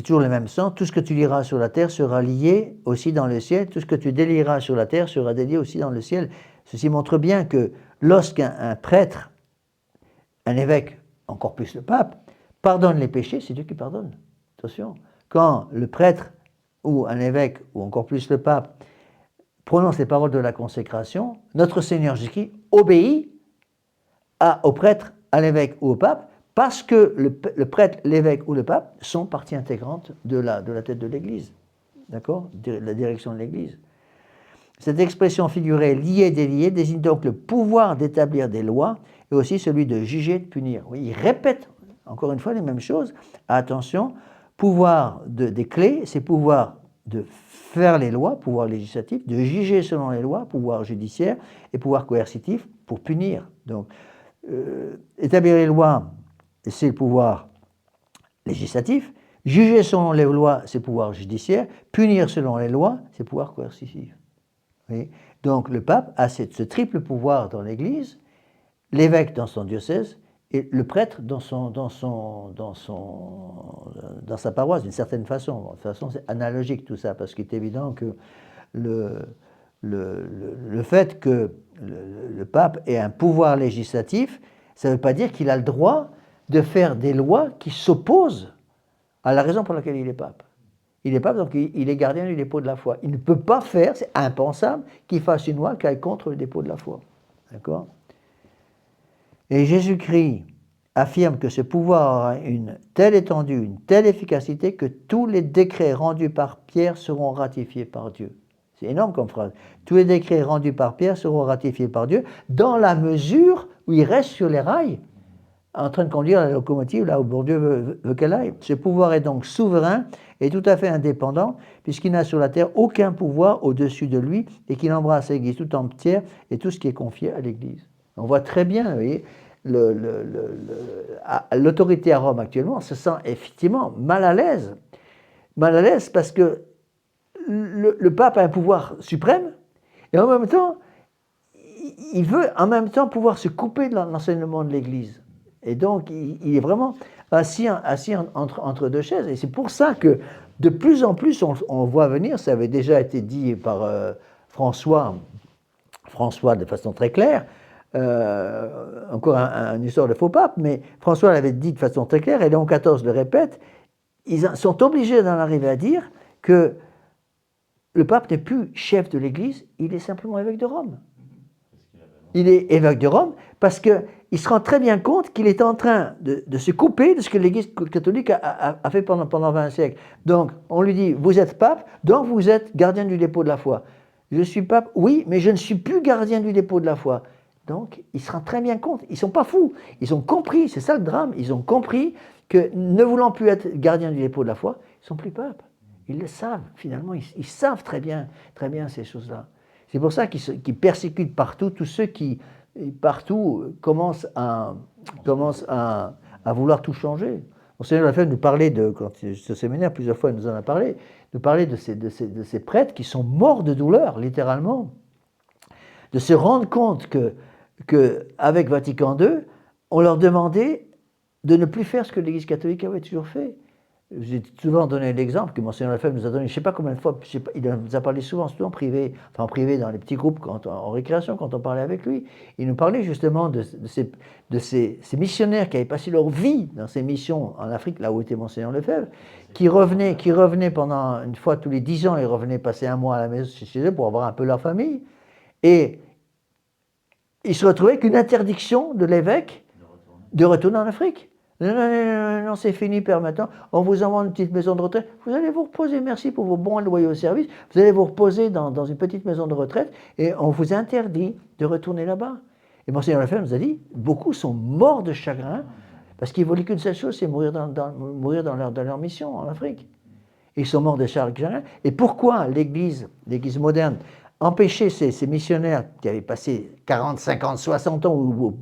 toujours le même sens. Tout ce que tu liras sur la terre sera lié aussi dans le ciel. Tout ce que tu délieras sur la terre sera délié aussi dans le ciel. Ceci montre bien que lorsqu'un prêtre, un évêque, encore plus le pape, pardonne les péchés, c'est Dieu qui pardonne. Attention. Quand le prêtre ou un évêque, ou encore plus le pape, prononce les paroles de la consécration, notre Seigneur Jésus-Christ obéit au prêtre, à l'évêque ou au pape, parce que le prêtre, l'évêque ou le pape sont partie intégrante de la tête de l'Église. D'accord ? La direction de l'Église. Cette expression figurée liée, déliée désigne donc le pouvoir d'établir des lois et aussi celui de juger, de punir. Oui, il répète encore une fois les mêmes choses. Attention, pouvoir des clés, c'est pouvoir de faire les lois, pouvoir législatif, de juger selon les lois, pouvoir judiciaire, et pouvoir coercitif pour punir. Donc, établir les lois, c'est le pouvoir législatif, juger selon les lois, c'est le pouvoir judiciaire, punir selon les lois, c'est le pouvoir coercitif. Oui. Donc, le pape a ce triple pouvoir dans l'Église, l'évêque dans son diocèse, et le prêtre dans sa paroisse, d'une certaine façon. De toute façon, c'est analogique tout ça, parce qu'il est évident que le fait que le pape ait un pouvoir législatif, ça ne veut pas dire qu'il a le droit de faire des lois qui s'opposent à la raison pour laquelle il est pape. Il est pape, donc il est gardien du dépôt de la foi. Il ne peut pas faire, c'est impensable, qu'il fasse une loi qui aille contre le dépôt de la foi. D'accord ? Et Jésus-Christ affirme que ce pouvoir aura une telle étendue, une telle efficacité que tous les décrets rendus par Pierre seront ratifiés par Dieu. C'est énorme comme phrase. Tous les décrets rendus par Pierre seront ratifiés par Dieu dans la mesure où il reste sur les rails en train de conduire la locomotive là où bon Dieu veut qu'elle aille. Ce pouvoir est donc souverain et tout à fait indépendant puisqu'il n'a sur la terre aucun pouvoir au-dessus de lui et qu'il embrasse l'Église tout entière et tout ce qui est confié à l'Église. On voit très bien, vous voyez, l'autorité à Rome actuellement se sent effectivement mal à l'aise parce que le pape a un pouvoir suprême et en même temps, il veut en même temps pouvoir se couper de l'enseignement de l'Église. Et donc, il est vraiment assis entre deux chaises. Et c'est pour ça que de plus en plus, on voit venir, ça avait déjà été dit par François de façon très claire, encore une histoire de faux pape, mais François l'avait dit de façon très claire, et Léon XIV le répète, ils sont obligés d'en arriver à dire que le pape n'est plus chef de l'Église, il est simplement évêque de Rome. Il est évêque de Rome parce qu'il se rend très bien compte qu'il est en train de se couper de ce que l'Église catholique a fait pendant 20 siècles. Donc, on lui dit, vous êtes pape, donc vous êtes gardien du dépôt de la foi. Je suis pape, oui, mais je ne suis plus gardien du dépôt de la foi. Donc, il se rend très bien compte. Ils ne sont pas fous. Ils ont compris, c'est ça le drame, ils ont compris que ne voulant plus être gardien du dépôt de la foi, ils ne sont plus papes. Ils le savent, finalement, ils savent très bien ces choses-là. C'est pour ça qu'ils persécutent partout tous ceux qui, partout, commencent à vouloir tout changer. Monseigneur Lefebvre nous parlait quand ce séminaire, plusieurs fois il nous en a parlé, nous parlait de ces prêtres qui sont morts de douleur, littéralement, de se rendre compte qu'avec Vatican II, on leur demandait de ne plus faire ce que l'Église catholique avait toujours fait. J'ai souvent donné l'exemple que Monseigneur Lefebvre nous a donné, je ne sais pas combien de fois, il nous a parlé souvent en privé, en privé dans les petits groupes, en récréation, quand on parlait avec lui. Il nous parlait justement de ces missionnaires qui avaient passé leur vie dans ces missions en Afrique, là où était Monseigneur Lefebvre, qui revenaient pendant, une fois tous les 10 ans, ils revenaient passer un mois à la maison chez eux pour avoir un peu leur famille. Et ils se retrouvaient avec une interdiction de l'évêque de retourner en Afrique. Non, non, non, non, non, c'est fini, Père, maintenant. On vous envoie une petite maison de retraite. Vous allez vous reposer, merci pour vos bons et loyaux services. Vous allez vous reposer dans une petite maison de retraite et on vous interdit de retourner là-bas. Et Monseigneur Lefebvre nous a dit, beaucoup sont morts de chagrin parce qu'ils voulaient qu'une seule chose, c'est mourir mourir dans leur mission en Afrique. Ils sont morts de chagrin. Et pourquoi l'Église moderne, empêchait ces missionnaires qui avaient passé 40, 50, 60 ans, ou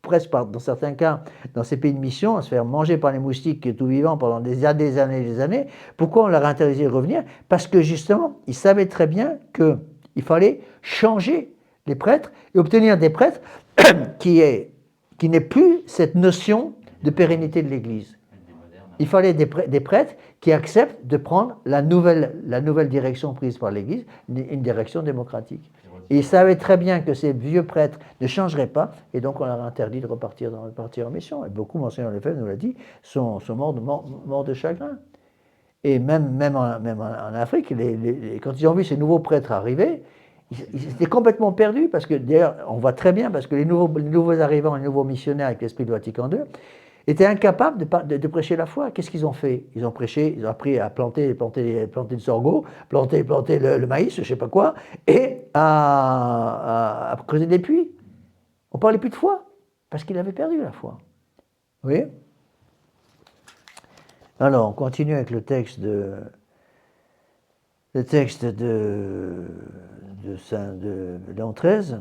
presque dans certains cas, dans ces pays de mission, à se faire manger par les moustiques tout vivants pendant des années, pourquoi on leur a interdit de revenir? Parce que justement, ils savaient très bien qu'il fallait changer les prêtres et obtenir des prêtres qui n'aient plus cette notion de pérennité de l'Église. Il fallait des prêtres qui acceptent de prendre la nouvelle direction prise par l'Église, une direction démocratique. Et ils savaient très bien que ces vieux prêtres ne changeraient pas, et donc on leur a interdit de repartir en mission. Et beaucoup, Monseigneur Lefebvre nous l'a dit, sont morts de chagrin. Et même en Afrique, quand ils ont vu ces nouveaux prêtres arriver, ils étaient complètement perdus, parce que d'ailleurs, on voit très bien, parce que les nouveaux arrivants, les nouveaux missionnaires avec l'esprit de Vatican II, étaient incapables de prêcher la foi. Qu'est-ce qu'ils ont fait? Ils ont prêché, ils ont appris à planter le sorgho, planter le maïs, je ne sais pas quoi, et à creuser des puits. On ne parlait plus de foi, parce qu'ils avaient perdu la foi. Vous voyez? Alors, on continue avec le texte de Léon XIII.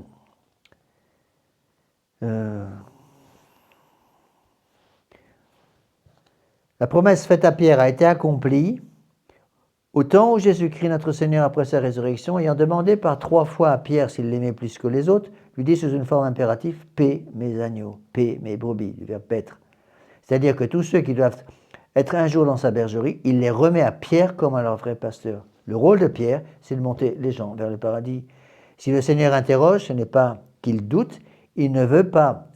La promesse faite à Pierre a été accomplie au temps où Jésus-Christ, notre Seigneur, après sa résurrection, ayant demandé par 3 fois à Pierre s'il l'aimait plus que les autres, lui dit sous une forme impérative, « paix mes agneaux, paix mes brebis », du verbe paître. C'est-à-dire que tous ceux qui doivent être un jour dans sa bergerie, il les remet à Pierre comme à leur vrai pasteur. Le rôle de Pierre, c'est de monter les gens vers le paradis. Si le Seigneur interroge, ce n'est pas qu'il doute, il ne veut pas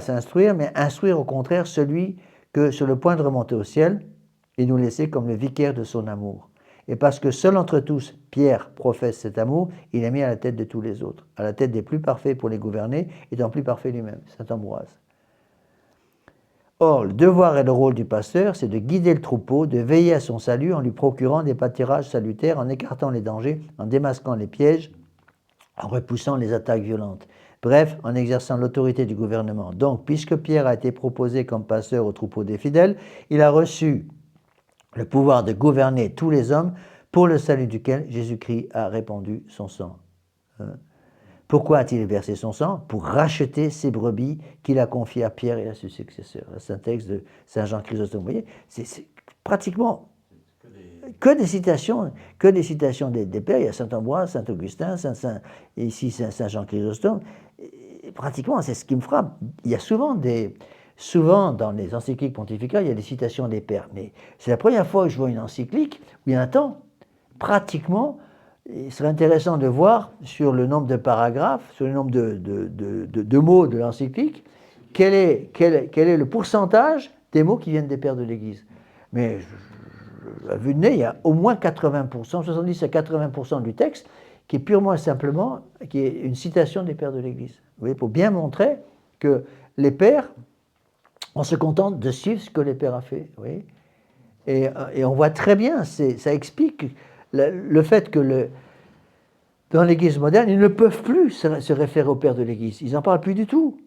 s'instruire, mais instruire au contraire celui que sur le point de remonter au ciel et nous laisser comme le vicaire de son amour. Et parce que seul entre tous, Pierre professe cet amour, il est mis à la tête de tous les autres, à la tête des plus parfaits pour les gouverner, étant plus parfait lui-même, saint Ambroise. Or, le devoir et le rôle du pasteur, c'est de guider le troupeau, de veiller à son salut en lui procurant des pâtirages salutaires, en écartant les dangers, en démasquant les pièges, en repoussant les attaques violentes. Bref, en exerçant l'autorité du gouvernement. Donc, puisque Pierre a été proposé comme pasteur au troupeau des fidèles, il a reçu le pouvoir de gouverner tous les hommes pour le salut duquel Jésus-Christ a répandu son sang. Pourquoi a-t-il versé son sang? Pour racheter ses brebis qu'il a confiées à Pierre et à ses successeurs. C'est un texte de Saint Jean Chrysostome. Vous voyez, c'est pratiquement que des citations des pères. Il y a Saint Ambroise, Saint Augustin, ici Saint Jean Chrysostome. Et pratiquement, c'est ce qui me frappe. Il y a souvent dans les encycliques pontificales, il y a des citations des pères. Mais c'est la première fois que je vois une encyclique où il y en a tant. Pratiquement, il serait intéressant de voir sur le nombre de paragraphes, sur le nombre de mots de l'encyclique, quel est le pourcentage des mots qui viennent des pères de l'Église. Mais à vue de nez, il y a au moins 80%, 70 à 80% du texte qui est purement et simplement qui est une citation des pères de l'Église. Vous voyez, pour bien montrer que les pères, on se contente de suivre ce que les pères ont fait. Vous voyez, et on voit très bien, ça explique le fait que dans l'Église moderne, ils ne peuvent plus se référer aux pères de l'Église. Ils n'en parlent plus du tout.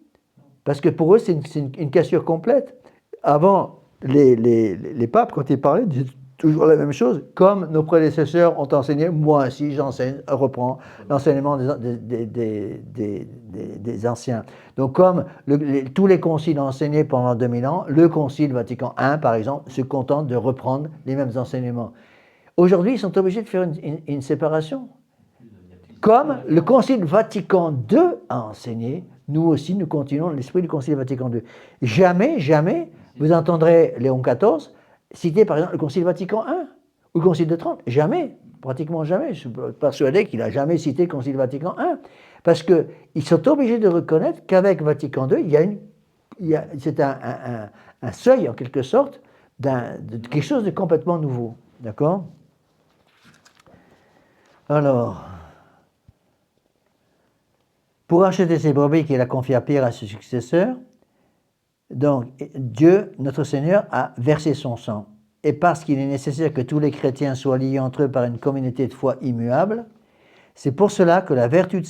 Parce que pour eux, c'est une cassure complète. Avant, les papes, quand ils parlaient, disaient toujours la même chose. Comme nos prédécesseurs ont enseigné, moi aussi j'enseigne, reprends l'enseignement des anciens. Donc comme tous les conciles ont enseigné pendant 2000 ans, le concile Vatican I, par exemple, se contente de reprendre les mêmes enseignements. Aujourd'hui, ils sont obligés de faire une séparation. Comme le Concile Vatican II a enseigné, nous aussi, nous continuons l'esprit du Concile Vatican II. Jamais, vous entendrez Léon XIV citer par exemple le Concile Vatican I ou le Concile de Trente. Jamais, pratiquement jamais. Je suis persuadé qu'il n'a jamais cité le Concile Vatican I. Parce qu'ils sont obligés de reconnaître qu'avec Vatican II, c'est un seuil, en quelque sorte, de quelque chose de complètement nouveau. D'accord? Alors, pour acheter ses brebis qu'il a confiées à Pierre et à ses successeurs, Donc, Dieu, notre Seigneur, a versé son sang. Et parce qu'il est nécessaire que tous les chrétiens soient liés entre eux par une communauté de foi immuable, c'est pour cela que par la vertu de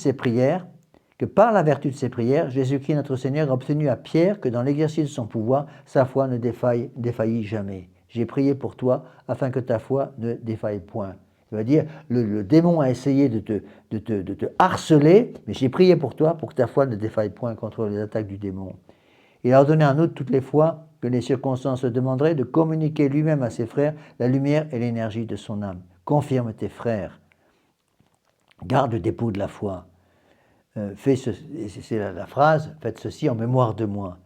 ses prières, Jésus-Christ, notre Seigneur, a obtenu à Pierre que dans l'exercice de son pouvoir, sa foi ne défaillit jamais. J'ai prié pour toi afin que ta foi ne défaille point. Ça veut dire, le démon a essayé de te harceler, mais j'ai prié pour toi pour que ta foi ne défaille point contre les attaques du démon. Il a ordonné en outre toutes les fois que les circonstances le demanderaient de communiquer lui-même à ses frères la lumière et l'énergie de son âme. Confirme tes frères. Garde le dépôt de la foi. C'est la phrase, faites ceci en mémoire de moi.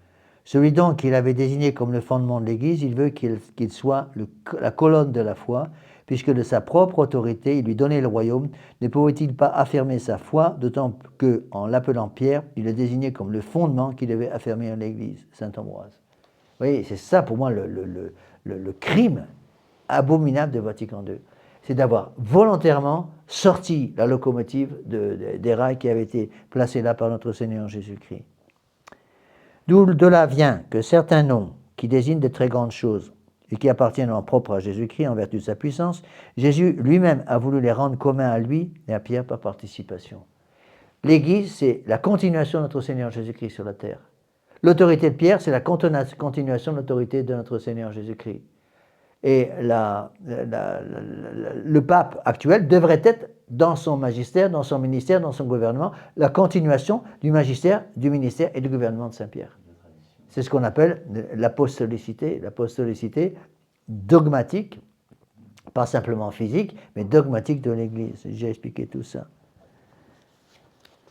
Celui donc qu'il avait désigné comme le fondement de l'Église, il veut qu'il soit la colonne de la foi, puisque de sa propre autorité, il lui donnait le royaume. Ne pouvait-il pas affirmer sa foi, d'autant que, en l'appelant Pierre, il le désignait comme le fondement qu'il devait affirmer en l'Église, Saint Ambroise. Vous voyez, c'est ça pour moi le crime abominable de Vatican II. C'est d'avoir volontairement sorti la locomotive des rails qui avait été placée là par notre Seigneur Jésus-Christ. D'où de là vient que certains noms qui désignent de très grandes choses et qui appartiennent en propre à Jésus-Christ en vertu de sa puissance, Jésus lui-même a voulu les rendre communs à lui et à Pierre par participation. L'Église, c'est la continuation de notre Seigneur Jésus-Christ sur la terre. L'autorité de Pierre, c'est la continuation de l'autorité de notre Seigneur Jésus-Christ. Et le pape actuel devrait être, dans son magistère, dans son ministère, dans son gouvernement, la continuation du magistère, du ministère et du gouvernement de Saint-Pierre. C'est ce qu'on appelle l'apostolicité dogmatique, pas simplement physique, mais dogmatique de l'Église. J'ai expliqué tout ça.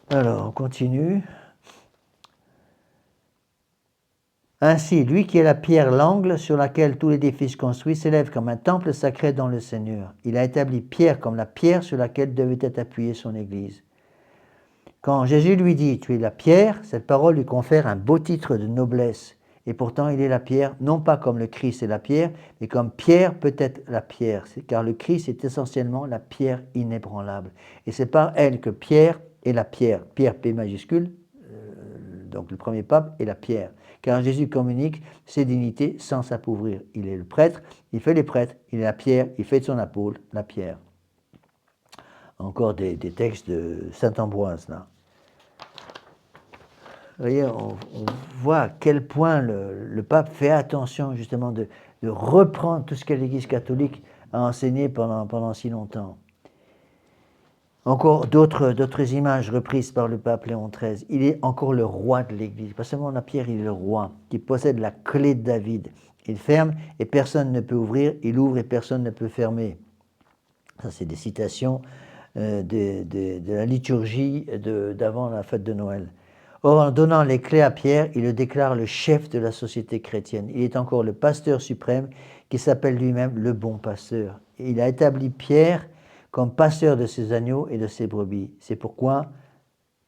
Alors, on continue. Ainsi, lui qui est la pierre, l'angle sur laquelle tout l'édifice construit s'élève comme un temple sacré dans le Seigneur. Il a établi Pierre comme la pierre sur laquelle devait être appuyée son Église. Quand Jésus lui dit « tu es la pierre », cette parole lui confère un beau titre de noblesse. Et pourtant, il est la pierre, non pas comme le Christ est la pierre, mais comme Pierre peut être la pierre, car le Christ est essentiellement la pierre inébranlable. Et c'est par elle que Pierre est la pierre. Pierre, P majuscule, donc le premier pape, est la pierre. Car Jésus communique ses dignités sans s'appauvrir. Il est le prêtre, il fait les prêtres, il est la pierre, il fait de son apôtre la pierre. Encore des textes de saint Ambroise là. Vous voyez, on voit à quel point le pape fait attention justement de reprendre tout ce que l'Église catholique a enseigné pendant si longtemps. Encore d'autres images reprises par le pape Léon XIII. Il est encore le roi de l'Église. Pas seulement la pierre, il est le roi, qui possède la clé de David. Il ferme et personne ne peut ouvrir, il ouvre et personne ne peut fermer. Ça, c'est des citations de la liturgie d'avant la fête de Noël. Or, en donnant les clés à Pierre, il le déclare le chef de la société chrétienne. Il est encore le pasteur suprême qui s'appelle lui-même le bon pasteur. Et il a établi Pierre comme pasteur de ses agneaux et de ses brebis. C'est pourquoi,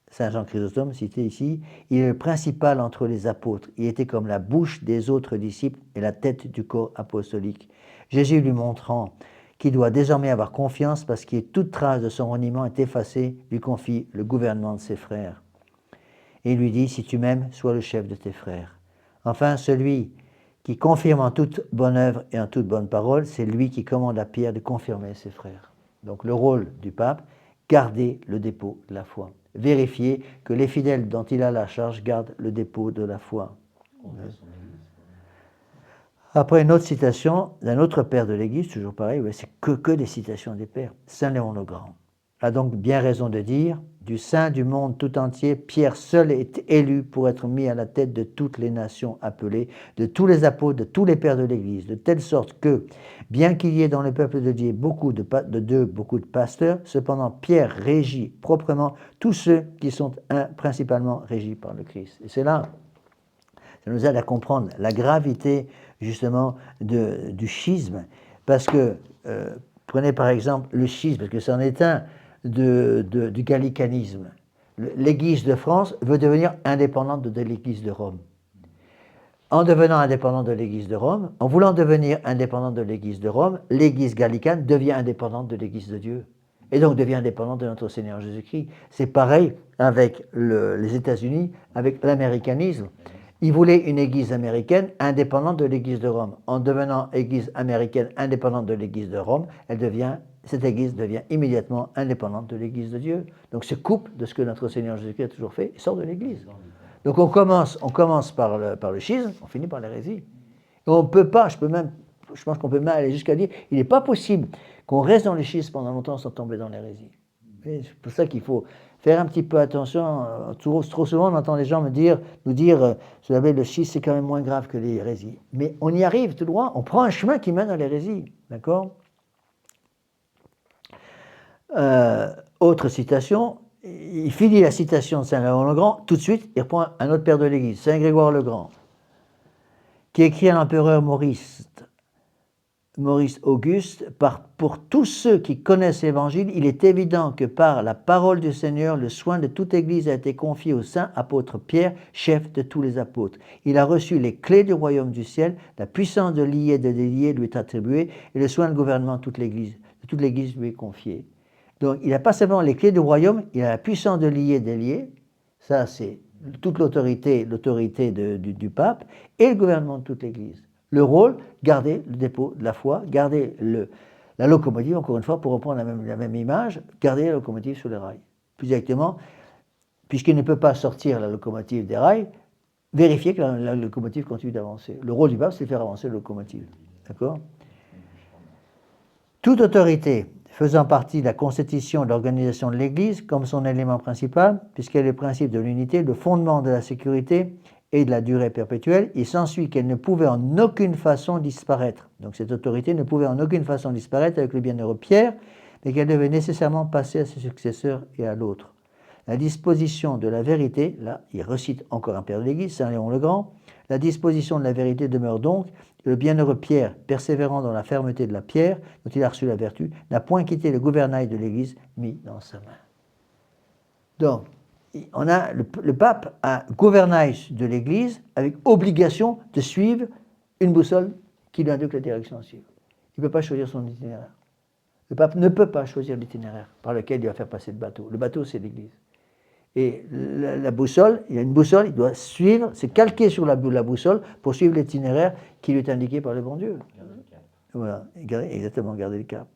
Saint Jean Chrysostome, cité ici, il est le principal entre les apôtres. Il était comme la bouche des autres disciples et la tête du corps apostolique. Jésus lui montrant qu'il doit désormais avoir confiance parce que toute trace de son reniement est effacée, lui confie le gouvernement de ses frères. Et il lui dit, si tu m'aimes, sois le chef de tes frères. Enfin, celui qui confirme en toute bonne œuvre et en toute bonne parole, c'est lui qui commande à Pierre de confirmer ses frères. Donc le rôle du pape, garder le dépôt de la foi. Vérifier que les fidèles dont il a la charge gardent le dépôt de la foi. Après une autre citation d'un autre père de l'Église, toujours pareil, c'est que des citations des pères. Saint Léon le Grand a donc bien raison de dire, du sein du monde tout entier, Pierre seul est élu pour être mis à la tête de toutes les nations appelées, de tous les apôtres, de tous les pères de l'Église, de telle sorte que, bien qu'il y ait dans le peuple de Dieu beaucoup de pasteurs, cependant Pierre régit proprement tous ceux qui sont principalement régis par le Christ. Et c'est là, ça nous aide à comprendre la gravité justement du schisme, parce que, prenez par exemple le schisme, parce que c'en est un du gallicanisme. L'Église de France veut devenir indépendante de l'Église de Rome. En devenant indépendante de l'Église de Rome, en voulant devenir indépendante de l'Église de Rome, l'Église gallicane devient indépendante de l'Église de Dieu, et donc devient indépendante de notre Seigneur Jésus-Christ. C'est pareil avec les États-Unis, avec l'américanisme. Ils voulaient une Église américaine indépendante de l'Église de Rome. En devenant Église américaine indépendante de l'Église de Rome, cette Église devient immédiatement indépendante de l'Église de Dieu. Donc se coupe de ce que notre Seigneur Jésus-Christ a toujours fait et sort de l'Église. Donc on commence par le schisme, on finit par l'hérésie. Et on peut pas, je pense qu'on peut même aller jusqu'à dire, il n'est pas possible qu'on reste dans le schisme pendant longtemps sans tomber dans l'hérésie. C'est pour ça qu'il faut faire un petit peu attention. Trop souvent, on entend les gens nous dire, vous savez, le schisme, c'est quand même moins grave que les hérésies. Mais on y arrive tout droit, on prend un chemin qui mène à l'hérésie. D'accord ? Autre citation, il finit la citation de Saint Léon le Grand, tout de suite, il reprend un autre père de l'Église, Saint Grégoire le Grand, qui écrit à l'empereur Maurice Auguste, pour tous ceux qui connaissent l'Évangile, il est évident que par la parole du Seigneur, le soin de toute Église a été confié au saint apôtre Pierre, chef de tous les apôtres. Il a reçu les clés du royaume du ciel, la puissance de lier et de délier lui est attribuée, et le soin de gouvernement de toute l'Église lui est confié. Donc il n'a pas seulement les clés du royaume, il a la puissance de lier et de délier, ça c'est toute l'autorité du pape, et le gouvernement de toute l'Église. Le rôle, garder le dépôt de la foi, garder la locomotive, encore une fois, pour reprendre la même image, garder la locomotive sur les rails. Plus directement, puisqu'il ne peut pas sortir la locomotive des rails, vérifier que la locomotive continue d'avancer. Le rôle du pape, c'est de faire avancer la locomotive. D'accord ? Toute autorité faisant partie de la constitution et de l'organisation de l'Église, comme son élément principal, puisqu'elle est le principe de l'unité, le fondement de la sécurité et de la durée perpétuelle, il s'ensuit qu'elle ne pouvait en aucune façon disparaître. Donc cette autorité ne pouvait en aucune façon disparaître avec le bienheureux Pierre, mais qu'elle devait nécessairement passer à ses successeurs et à l'autre. La disposition de la vérité, là il recite encore un père de l'Église, Saint Léon le Grand, la disposition de la vérité demeure donc, et le bienheureux Pierre, persévérant dans la fermeté de la pierre dont il a reçu la vertu, n'a point quitté le gouvernail de l'Église mis dans sa main. Donc, on a le pape a gouvernail de l'Église avec obligation de suivre une boussole qui lui indique la direction à suivre. Il ne peut pas choisir son itinéraire. Le pape ne peut pas choisir l'itinéraire par lequel il va faire passer le bateau. Le bateau, c'est l'Église. Et la boussole, il y a une boussole, il doit suivre, c'est calqué sur la boussole pour suivre l'itinéraire qui lui est indiqué par le bon Dieu. Garder le cap. Voilà, exactement, garder le cap.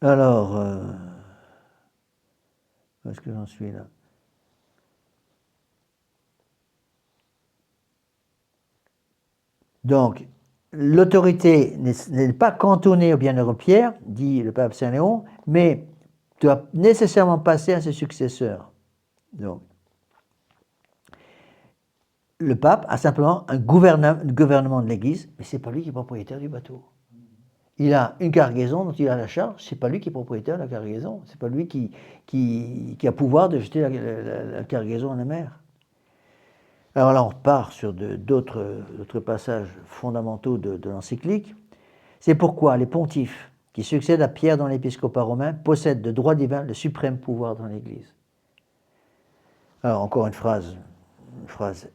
Alors, où est-ce que j'en suis là ? Donc, l'autorité n'est pas cantonnée au bienheureux Pierre, dit le pape Saint Léon, mais doit nécessairement passer à ses successeurs. Donc, le pape a simplement un gouvernement de l'Église, mais ce n'est pas lui qui est propriétaire du bateau. Il a une cargaison dont il a la charge, ce n'est pas lui qui est propriétaire de la cargaison, ce n'est pas lui qui a pouvoir de jeter la cargaison en la mer. Alors là, on repart sur d'autres passages fondamentaux de l'encyclique. C'est pourquoi les pontifes qui succèdent à Pierre dans l'épiscopat romain possèdent de droit divin le suprême pouvoir dans l'Église. Alors encore une phrase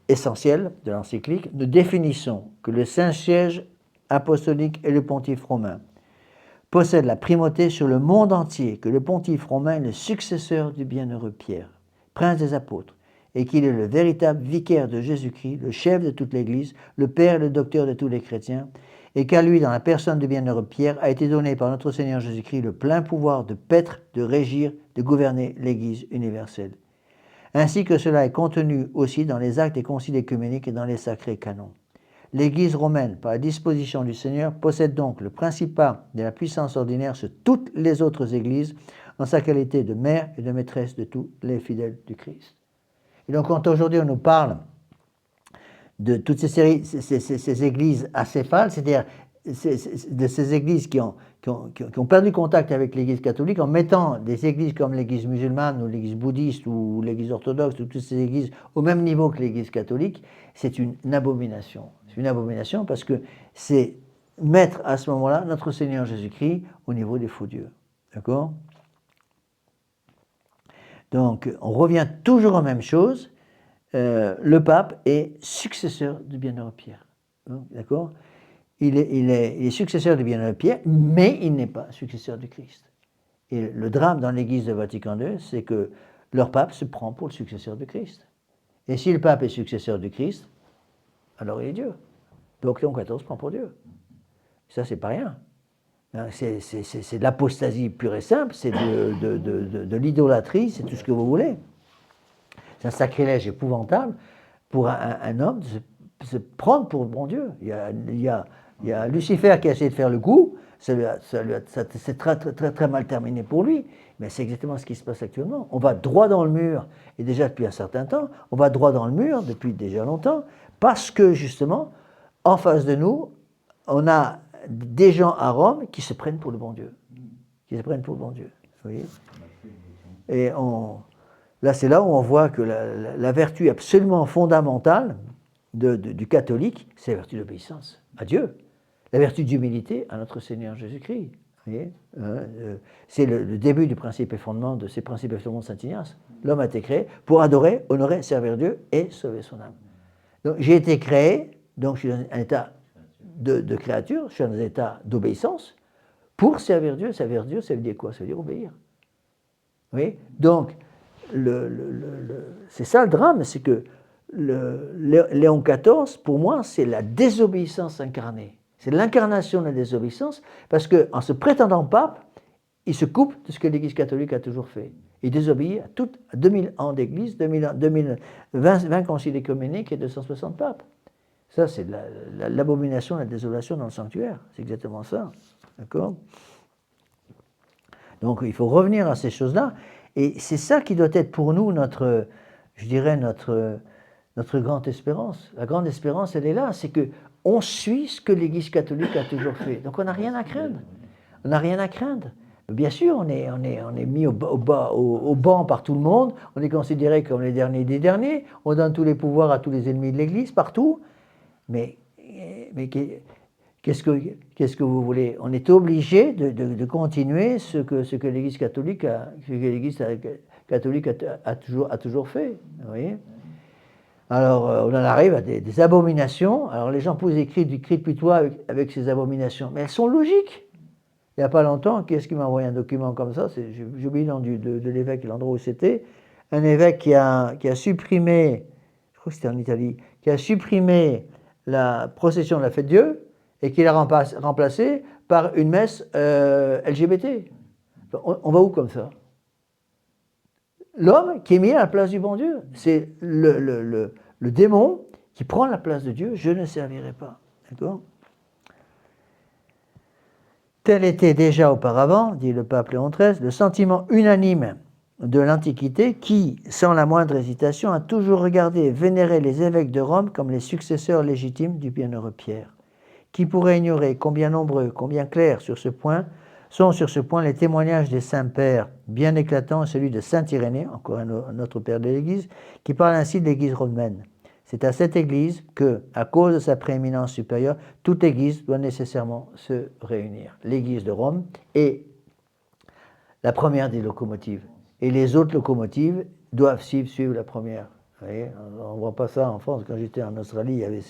essentielle de l'encyclique. Nous définissons que le Saint-Siège apostolique et le pontife romain possèdent la primauté sur le monde entier, que le pontife romain est le successeur du bienheureux Pierre, prince des apôtres, et qu'il est le véritable vicaire de Jésus-Christ, le chef de toute l'Église, le Père et le docteur de tous les chrétiens, et qu'à lui, dans la personne du bienheureux Pierre, a été donné par notre Seigneur Jésus-Christ le plein pouvoir de paître, de régir, de gouverner l'Église universelle. Ainsi que cela est contenu aussi dans les actes des conciles écuméniques et dans les sacrés canons. L'Église romaine, par la disposition du Seigneur, possède donc le principat de la puissance ordinaire sur toutes les autres Églises, en sa qualité de mère et de maîtresse de tous les fidèles du Christ. Et donc, quand aujourd'hui on nous parle de toutes ces églises acéphales, c'est-à-dire de ces églises qui ont perdu contact avec l'église catholique en mettant des églises comme l'église musulmane ou l'église bouddhiste ou l'église orthodoxe ou toutes ces églises au même niveau que l'église catholique, c'est une abomination. C'est une abomination parce que c'est mettre à ce moment-là notre Seigneur Jésus-Christ au niveau des faux dieux. D'accord ? Donc, on revient toujours aux mêmes choses. Le pape est successeur du bienheureux Pierre. D'accord ? Il est successeur du bienheureux Pierre, mais il n'est pas successeur du Christ. Et le drame dans l'Église de Vatican II, c'est que leur pape se prend pour le successeur du Christ. Et si le pape est successeur du Christ, alors il est Dieu. Donc Léon XIV prend pour Dieu. Ça, c'est pas rien. C'est de l'apostasie pure et simple, c'est de l'idolâtrie, c'est tout ce que vous voulez. C'est un sacrilège épouvantable pour un homme de se prendre pour bon Dieu. Il y a Lucifer qui a essayé de faire le coup, c'est très mal terminé pour lui, mais c'est exactement ce qui se passe actuellement. On va droit dans le mur, et déjà depuis un certain temps, on va droit dans le mur depuis déjà longtemps, parce que justement, en face de nous, on a des gens à Rome qui se prennent pour le bon Dieu. Qui se prennent pour le bon Dieu. Vous voyez ? Et là, c'est là où on voit que la vertu absolument fondamentale du catholique, c'est la vertu d'obéissance à Dieu. La vertu d'humilité à notre Seigneur Jésus-Christ. Vous voyez ? C'est le début du principe et fondement de ces principes et fondements de Saint Ignace. L'homme a été créé pour adorer, honorer, servir Dieu et sauver son âme. Donc j'ai été créé, donc je suis dans un état de créature, je suis dans un état d'obéissance pour servir Dieu. Servir Dieu, ça veut dire quoi ? Ça veut dire obéir. Oui. Donc, c'est ça le drame, c'est que Léon XIV, pour moi, c'est la désobéissance incarnée. C'est l'incarnation de la désobéissance, parce qu'en se prétendant pape, il se coupe de ce que l'Église catholique a toujours fait. Il désobéit à 2000 ans d'Église, 20 conciles œcuméniques et 260 papes. Ça, c'est l'abomination, la désolation dans le sanctuaire. C'est exactement ça. D'accord ? Donc, il faut revenir à ces choses-là. Et c'est ça qui doit être pour nous notre grande espérance. La grande espérance, elle est là. C'est qu'on suit ce que l'Église catholique a toujours fait. Donc, on n'a rien à craindre. On n'a rien à craindre. Bien sûr, on est mis au banc par tout le monde. On est considéré comme les derniers des derniers. On donne tous les pouvoirs à tous les ennemis de l'Église, partout. Mais qu'est-ce que vous voulez ? On est obligé de continuer ce que l'Église catholique a toujours fait. Vous voyez ? Alors, on en arrive à des abominations. Alors, les gens posent des cris de pitoie avec ces abominations. Mais elles sont logiques. Il n'y a pas longtemps, qui est-ce qui m'a envoyé un document comme ça ? J'ai oublié le nom de l'évêque et l'endroit où c'était. Un évêque qui a supprimé, je crois que c'était en Italie, qui a supprimé la procession de la fête Dieu et qui l'a remplacée par une messe LGBT. On va où comme ça ? L'homme qui est mis à la place du bon Dieu. C'est le démon qui prend la place de Dieu. Je ne servirai pas. D'accord ? Tel était déjà auparavant, dit le pape Léon XIII, le sentiment unanime de l'Antiquité qui, sans la moindre hésitation, a toujours regardé et vénéré les évêques de Rome comme les successeurs légitimes du bienheureux Pierre. Qui pourrait ignorer combien nombreux, combien clairs sont sur ce point les témoignages des saints pères, bien éclatants, celui de saint Irénée, encore un autre père de l'Église, qui parle ainsi de l'Église romaine. C'est à cette Église que, à cause de sa prééminence supérieure, toute Église doit nécessairement se réunir. L'Église de Rome est la première des locomotives. Et les autres locomotives doivent suivre la première. Vous voyez, on ne voit pas ça en France. Quand j'étais en Australie, il y avait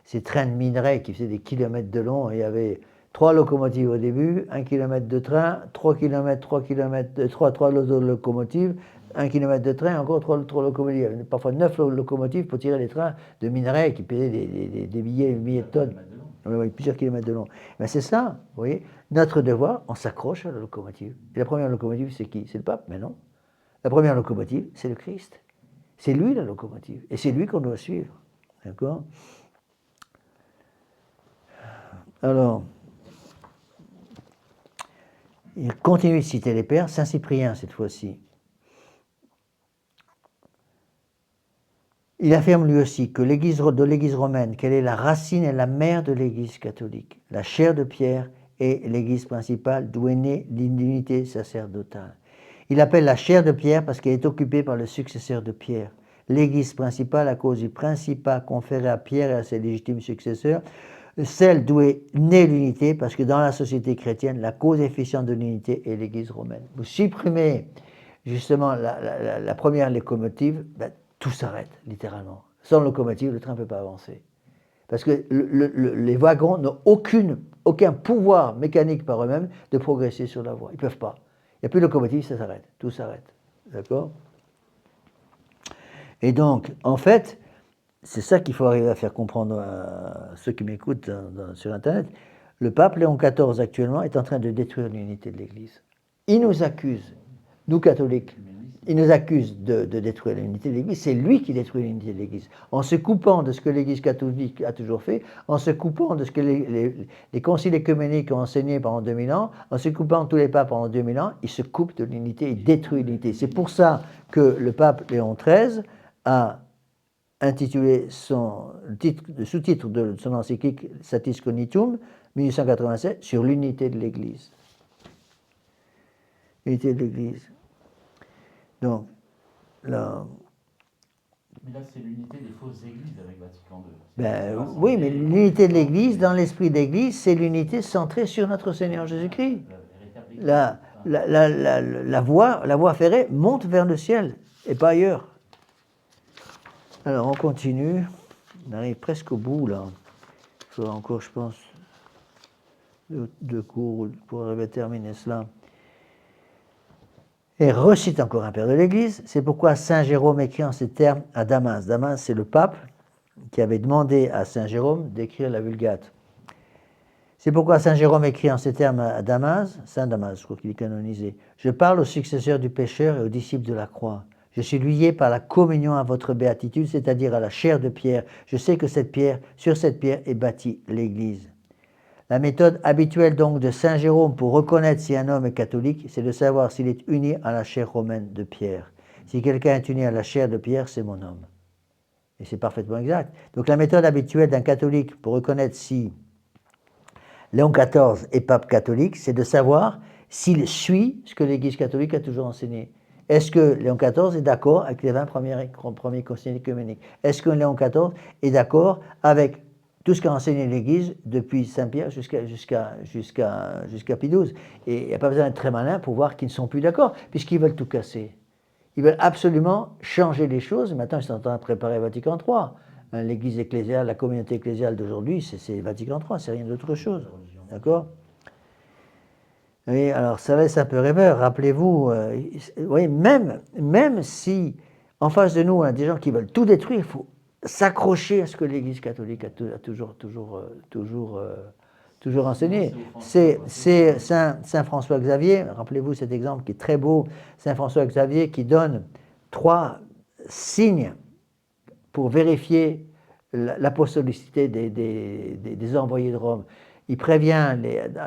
ces trains de minerais qui faisaient des kilomètres de long. Et il y avait 3 locomotives au début, 1 kilomètre de train, 3 locomotives, 1 kilomètre de train, encore 3 locomotives. Il y avait parfois 9 locomotives pour tirer les trains de minerais qui pesaient des milliers de tonnes. Plusieurs kilomètres de long. Mais c'est ça, vous voyez. Notre devoir, on s'accroche à la locomotive. Et la première locomotive, c'est qui ? C'est le pape ? Mais non. La première locomotive, c'est le Christ. C'est lui la locomotive. Et c'est lui qu'on doit suivre. D'accord ? Alors, il continue de citer les pères, Saint Cyprien cette fois-ci. Il affirme lui aussi que de l'Église romaine, qu'elle est la racine et la mère de l'Église catholique, la chair de Pierre est l'Église principale d'où est née l'unité sacerdotale. Il appelle la chair de Pierre parce qu'elle est occupée par le successeur de Pierre. L'Église principale à cause du principat conféré à Pierre et à ses légitimes successeurs, celle d'où est née l'unité parce que dans la société chrétienne, la cause efficiente de l'unité est l'Église romaine. Vous supprimez justement la première locomotive, tout s'arrête, littéralement. Sans locomotive, le train ne peut pas avancer. Parce que les wagons n'ont aucun pouvoir mécanique par eux-mêmes de progresser sur la voie. Ils ne peuvent pas. Il n'y a plus de locomotive, ça s'arrête. Tout s'arrête. D'accord ? Et donc, en fait, c'est ça qu'il faut arriver à faire comprendre à ceux qui m'écoutent sur Internet. Le pape Léon XIV, actuellement, est en train de détruire l'unité de l'Église. Il nous accuse, nous catholiques, il nous accuse de détruire l'unité de l'Église. C'est lui qui détruit l'unité de l'Église. En se coupant de ce que l'Église catholique a toujours fait, en se coupant de ce que les conciles œcuméniques ont enseigné pendant 2000 ans, en se coupant de tous les papes pendant 2000 ans, il se coupe de l'unité, il détruit l'unité. C'est pour ça que le pape Léon XIII a intitulé le sous-titre de son encyclique Satis Cognitum, 1887, sur l'unité de l'Église. L'unité de l'Église. Donc, là... Mais là, c'est l'unité des fausses églises avec Vatican II. Ben, oui, mais l'unité de l'Église, dans l'esprit de l'Église, c'est l'unité centrée sur notre Seigneur Jésus-Christ. La voie ferrée monte vers le ciel et pas ailleurs. Alors, on continue. On arrive presque au bout, là. Il faudra encore, je pense, deux cours pour arriver à terminer cela. Et recite encore un père de l'Église. C'est pourquoi saint Jérôme écrit en ces termes à Damas. Damas, c'est le pape qui avait demandé à saint Jérôme d'écrire la Vulgate. C'est pourquoi saint Jérôme écrit en ces termes à Damas, saint Damas, je crois qu'il est canonisé. Je parle aux successeurs du pécheur et aux disciples de la croix. Je suis lié par la communion à votre béatitude, c'est-à-dire à la chair de pierre. Je sais que sur cette pierre est bâtie l'Église. La méthode habituelle donc de saint Jérôme pour reconnaître si un homme est catholique, c'est de savoir s'il est uni à la chair romaine de Pierre. Si quelqu'un est uni à la chair de Pierre, c'est mon homme. Et c'est parfaitement exact. Donc la méthode habituelle d'un catholique pour reconnaître si Léon XIV est pape catholique, c'est de savoir s'il suit ce que l'Église catholique a toujours enseigné. Est-ce que Léon XIV est d'accord avec les 20 premiers conciles œcuméniques? Est-ce que Léon XIV est d'accord avec tout ce qu'a enseigné l'Église depuis Saint-Pierre jusqu'à Pie XII? Et il n'y a pas besoin d'être très malin pour voir qu'ils ne sont plus d'accord, puisqu'ils veulent tout casser. Ils veulent absolument changer les choses. Maintenant, ils sont en train de préparer Vatican III. L'Église ecclésiale, la communauté ecclésiale d'aujourd'hui, c'est Vatican III, c'est rien d'autre chose. D'accord? Oui, alors ça laisse un peu rêveur. Rappelez-vous, oui, même si en face de nous, on a des gens qui veulent tout détruire, il faut s'accrocher à ce que l'Église catholique a toujours enseigné. C'est Saint François Xavier, rappelez-vous cet exemple qui est très beau, Saint François Xavier qui donne 3 signes pour vérifier l'apostolicité des envoyés de Rome. Il prévient,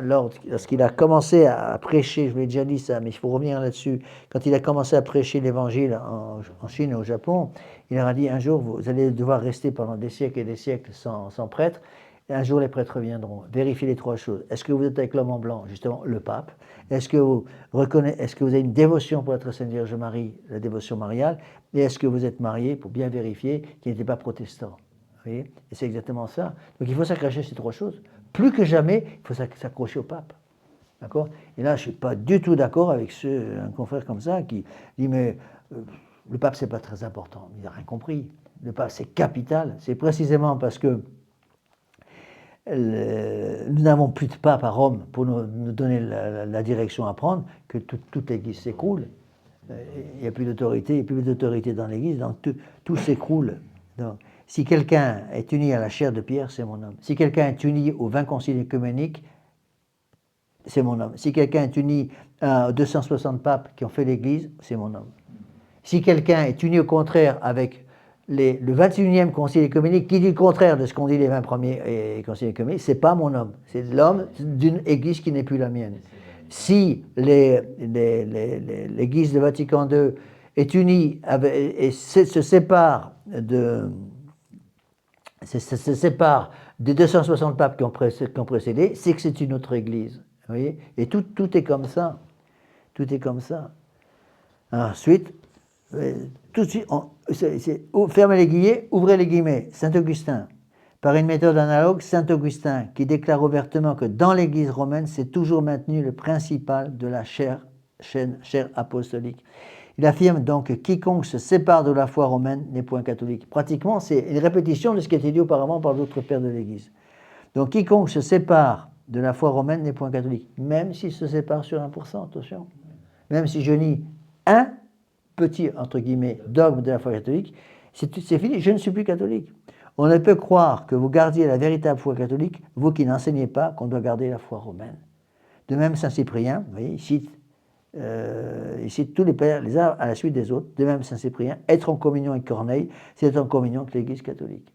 lorsqu'il a commencé à prêcher, je vous l'ai déjà dit ça, mais il faut revenir là-dessus, quand il a commencé à prêcher l'Évangile en Chine et au Japon, il leur a dit, un jour, vous allez devoir rester pendant des siècles et des siècles sans prêtre, et un jour les prêtres viendront. Vérifiez les 3 choses. Est-ce que vous êtes avec l'homme en blanc, justement, le pape? Est-ce que vous avez une dévotion pour notre Sainte Vierge Marie, la dévotion mariale? Et est-ce que vous êtes marié, pour bien vérifier qu'il n'était pas protestant? Vous voyez? Et c'est exactement ça. Donc il faut s'accrocher à ces 3 choses. Plus que jamais, il faut s'accrocher au pape. D'accord? Et là, je ne suis pas du tout d'accord avec un confrère comme ça qui dit mais le pape, c'est pas très important. Il n'a rien compris. Le pape, c'est capital. C'est précisément parce que nous n'avons plus de pape à Rome pour nous donner la direction à prendre que toute l'Église s'écroule. Il n'y a plus d'autorité, il n'y a plus d'autorité dans l'Église, donc tout s'écroule. Donc, si quelqu'un est uni à la chair de Pierre, c'est mon homme. Si quelqu'un est uni aux 20 conciles œcuméniques, c'est mon homme. Si quelqu'un est uni aux 260 papes qui ont fait l'Église, c'est mon homme. Si quelqu'un est uni au contraire avec le 21e concile œcuménique qui dit le contraire de ce qu'ont dit les 20 premiers conciles œcuméniques, c'est pas mon homme. C'est l'homme d'une Église qui n'est plus la mienne. Si l'Église de Vatican II est unie et se sépare des 260 papes qui ont précédé, c'est que c'est une autre Église. Vous voyez? Et tout est comme ça. Tout est comme ça. Ensuite, tout de suite, fermez les guillemets, ouvrez les guillemets. Saint Augustin, par une méthode analogue, Saint Augustin, qui déclare ouvertement que dans l'Église romaine, c'est toujours maintenu le principal de la chair apostolique. Il affirme donc que quiconque se sépare de la foi romaine n'est point catholique. Pratiquement, c'est une répétition de ce qui a été dit auparavant par d'autres pères de l'Église. Donc, quiconque se sépare de la foi romaine n'est point catholique, même s'il se sépare sur 1%, attention. Même si je nie un petit, entre guillemets, dogme de la foi catholique, C'est fini, je ne suis plus catholique. On ne peut croire que vous gardiez la véritable foi catholique, vous qui n'enseignez pas qu'on doit garder la foi romaine. De même, Saint Cyprien, vous voyez, il cite tous les pères, les uns à la suite des autres. De même, Saint Cyprien, être en communion avec Corneille, c'est être en communion avec l'Église catholique.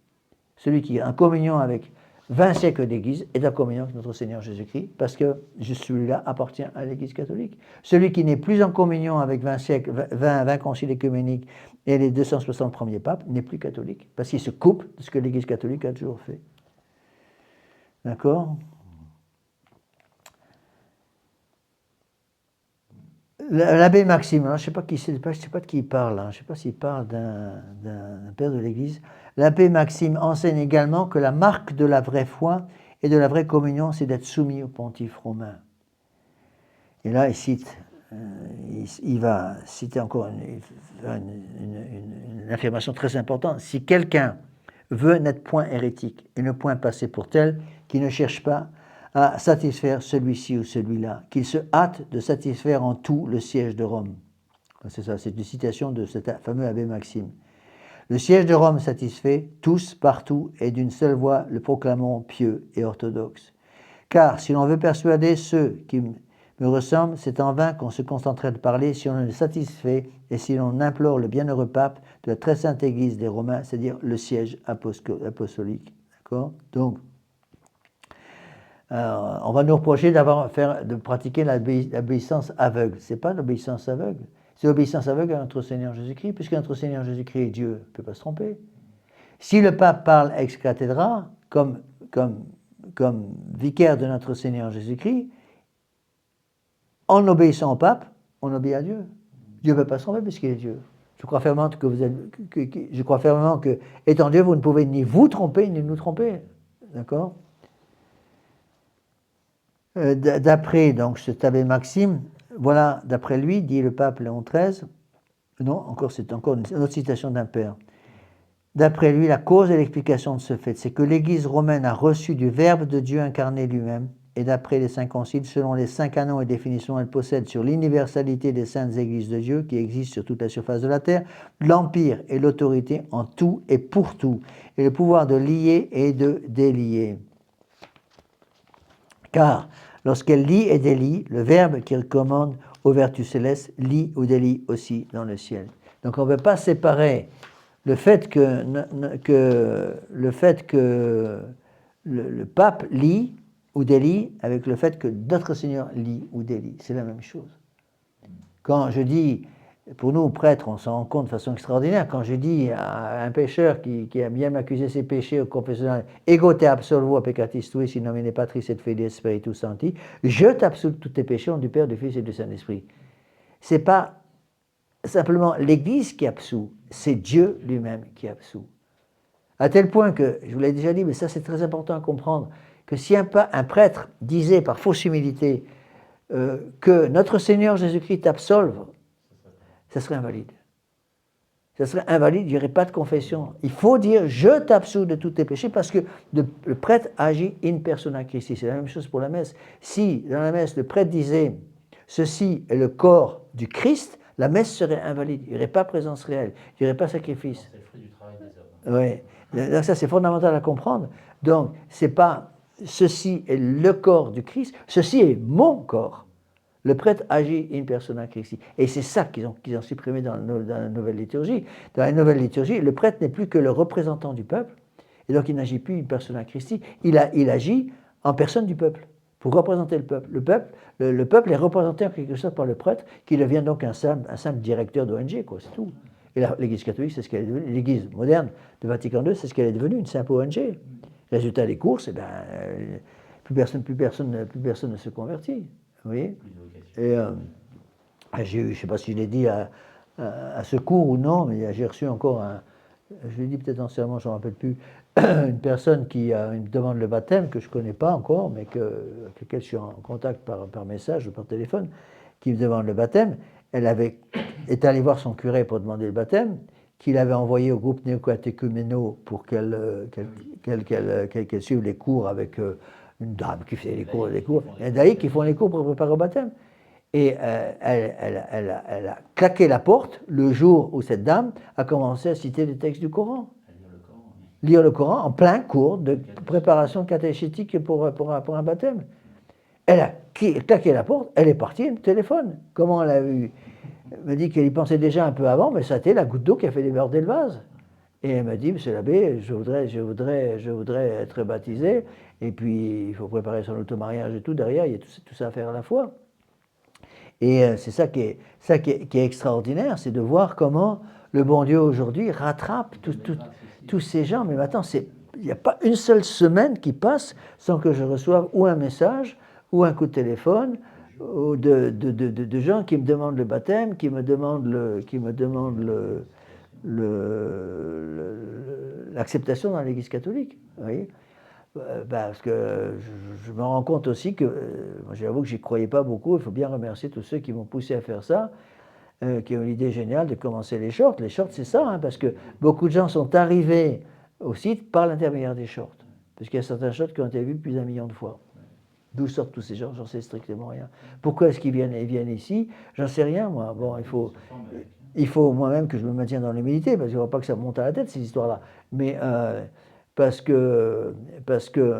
Celui qui est en communion avec 20 siècles d'Église est en communion avec notre Seigneur Jésus-Christ, parce que celui-là appartient à l'Église catholique. Celui qui n'est plus en communion avec 20 siècles, 20 conciles œcuméniques et les 260 premiers papes n'est plus catholique, parce qu'il se coupe de ce que l'Église catholique a toujours fait. D'accord ? L'abbé Maxime, je ne sais pas qui c'est, je sais pas de qui il parle, je ne sais pas s'il parle d'un père de l'Église. L'abbé Maxime enseigne également que la marque de la vraie foi et de la vraie communion, c'est d'être soumis au pontife romain. Et là, il cite, il va citer encore une affirmation très importante. Si quelqu'un veut n'être point hérétique et ne point passer pour tel, qui ne cherche pas à satisfaire celui-ci ou celui-là, qu'il se hâte de satisfaire en tout le siège de Rome. C'est ça, c'est une citation de cet fameux abbé Maxime. Le siège de Rome satisfait, tous, partout, et d'une seule voix le proclamons pieux et orthodoxe. Car si l'on veut persuader ceux qui me ressemblent, c'est en vain qu'on se contenterait de parler si on ne le satisfait et si l'on implore le bienheureux pape de la très sainte Église des Romains, c'est-à-dire le siège apostolique. D'accord ? Donc, on va nous reprocher de pratiquer l'obéissance aveugle. Ce n'est pas l'obéissance aveugle. C'est l'obéissance aveugle à notre Seigneur Jésus-Christ, puisque notre Seigneur Jésus-Christ est Dieu, il ne peut pas se tromper. Si le pape parle ex cathedra, comme vicaire de notre Seigneur Jésus-Christ, en obéissant au pape, on obéit à Dieu. Dieu ne peut pas se tromper puisqu'il est Dieu. Je crois fermement que, étant Dieu, vous ne pouvez ni vous tromper, ni nous tromper. D'accord ? D'après donc cet abbé Maxime, voilà, d'après lui, dit le pape Léon XIII, non, c'est encore une autre citation d'un père. D'après lui, la cause et l'explication de ce fait, c'est que l'Église romaine a reçu du Verbe de Dieu incarné lui-même, et d'après les saints conciles, selon les saints canons et définitions, elle possède sur l'universalité des saintes Églises de Dieu, qui existent sur toute la surface de la terre, l'empire et l'autorité en tout et pour tout, et le pouvoir de lier et de délier. Car lorsqu'elle lie et délie, le Verbe qui recommande aux vertus célestes lie ou délie aussi dans le ciel. Donc on ne peut pas séparer le fait que le pape lie ou délie avec le fait que notre Seigneur lie ou délie. C'est la même chose. Quand je dis, pour nous prêtres, on s'en rend compte de façon extraordinaire, quand je dis à un pécheur qui aime bien m'accuser ses péchés au confessionnal, ego te absolvo a peccatis tuis in nomine Patris et Filii et Spiritus Sancti, je t'absous de tous tes péchés au nom du Père, du Fils et du Saint-Esprit. C'est pas simplement l'Église qui absout, c'est Dieu lui-même qui absout. À tel point que, je vous l'ai déjà dit, mais ça c'est très important à comprendre, que si un prêtre disait par fausse humilité que notre Seigneur Jésus-Christ t'absolve, ça serait invalide. Ça serait invalide, il n'y aurait pas de confession. Il faut dire « je t'absous de tous tes péchés » parce que le prêtre agit in persona Christi. C'est la même chose pour la messe. Si, dans la messe, le prêtre disait « ceci est le corps du Christ », la messe serait invalide. Il n'y aurait pas présence réelle, il n'y aurait pas sacrifice. C'est le fruit du travail des hommes. Oui, donc ça c'est fondamental à comprendre. Donc, c'est pas « ceci est le corps du Christ », ceci est mon corps. Le prêtre agit in persona Christi. Et c'est ça qu'ils ont supprimé dans la nouvelle liturgie. Dans la nouvelle liturgie, le prêtre n'est plus que le représentant du peuple, et donc il n'agit plus in persona Christi, il agit en personne du peuple, pour représenter le peuple. Le peuple est représenté en quelque sorte par le prêtre, qui devient donc un simple directeur d'ONG, quoi, c'est tout. Et l'Église catholique, c'est ce qu'elle est devenue. L'Église moderne de Vatican II, c'est ce qu'elle est devenue, une simple ONG. Résultat des courses, plus personne ne se convertit. Vous voyez ? Et j'ai eu, je ne sais pas si je l'ai dit à ce cours ou non, mais j'ai reçu encore je l'ai dit peut-être anciennement, je ne me rappelle plus, une personne qui a une demande de baptême que je ne connais pas encore, mais avec laquelle je suis en contact par message ou par téléphone, qui me demande le baptême. Elle est allée voir son curé pour demander le baptême, qu'il avait envoyé au groupe néocatéchuménaux pour qu'elle suive les cours avec une dame qui fait les cours, et laïcs qui font les cours pour préparer au baptême. Et elle a claqué la porte le jour où cette dame a commencé à citer les textes du Coran. À lire le Coran, oui. Lire le Coran en plein cours de préparation catéchétique pour un baptême. Elle a claqué la porte, elle est partie, elle me téléphone. Comment elle a eu? Elle me dit qu'elle y pensait déjà un peu avant, mais ça a été la goutte d'eau qui a fait déborder le vase. Et elle m'a dit, monsieur l'abbé, je voudrais être baptisé, et puis il faut préparer son automariage et tout, derrière, il y a tout ça à faire à la fois. Et c'est ça qui est extraordinaire, c'est de voir comment le bon Dieu aujourd'hui rattrape tous ces gens. Mais maintenant, il n'y a pas une seule semaine qui passe sans que je reçoive ou un message, ou un coup de téléphone, ou de gens qui me demandent le baptême, qui me demandent l'acceptation dans l'Église catholique. Vous voyez, parce que je me rends compte aussi que, moi j'avoue que j'y croyais pas beaucoup, il faut bien remercier tous ceux qui m'ont poussé à faire ça, qui ont l'idée géniale de commencer les shorts. Les shorts, c'est ça, hein, parce que beaucoup de gens sont arrivés au site par l'intermédiaire des shorts, parce qu'il y a certains shorts qui ont été vus plus d'1 million de fois. D'où sortent tous ces gens, j'en sais strictement rien. Pourquoi est-ce qu'ils viennent ici? J'en sais rien, moi. Bon, il faut moi-même que je me maintienne dans l'humilité, parce qu'il ne faut pas que ça me monte à la tête, ces histoires-là. Mais parce que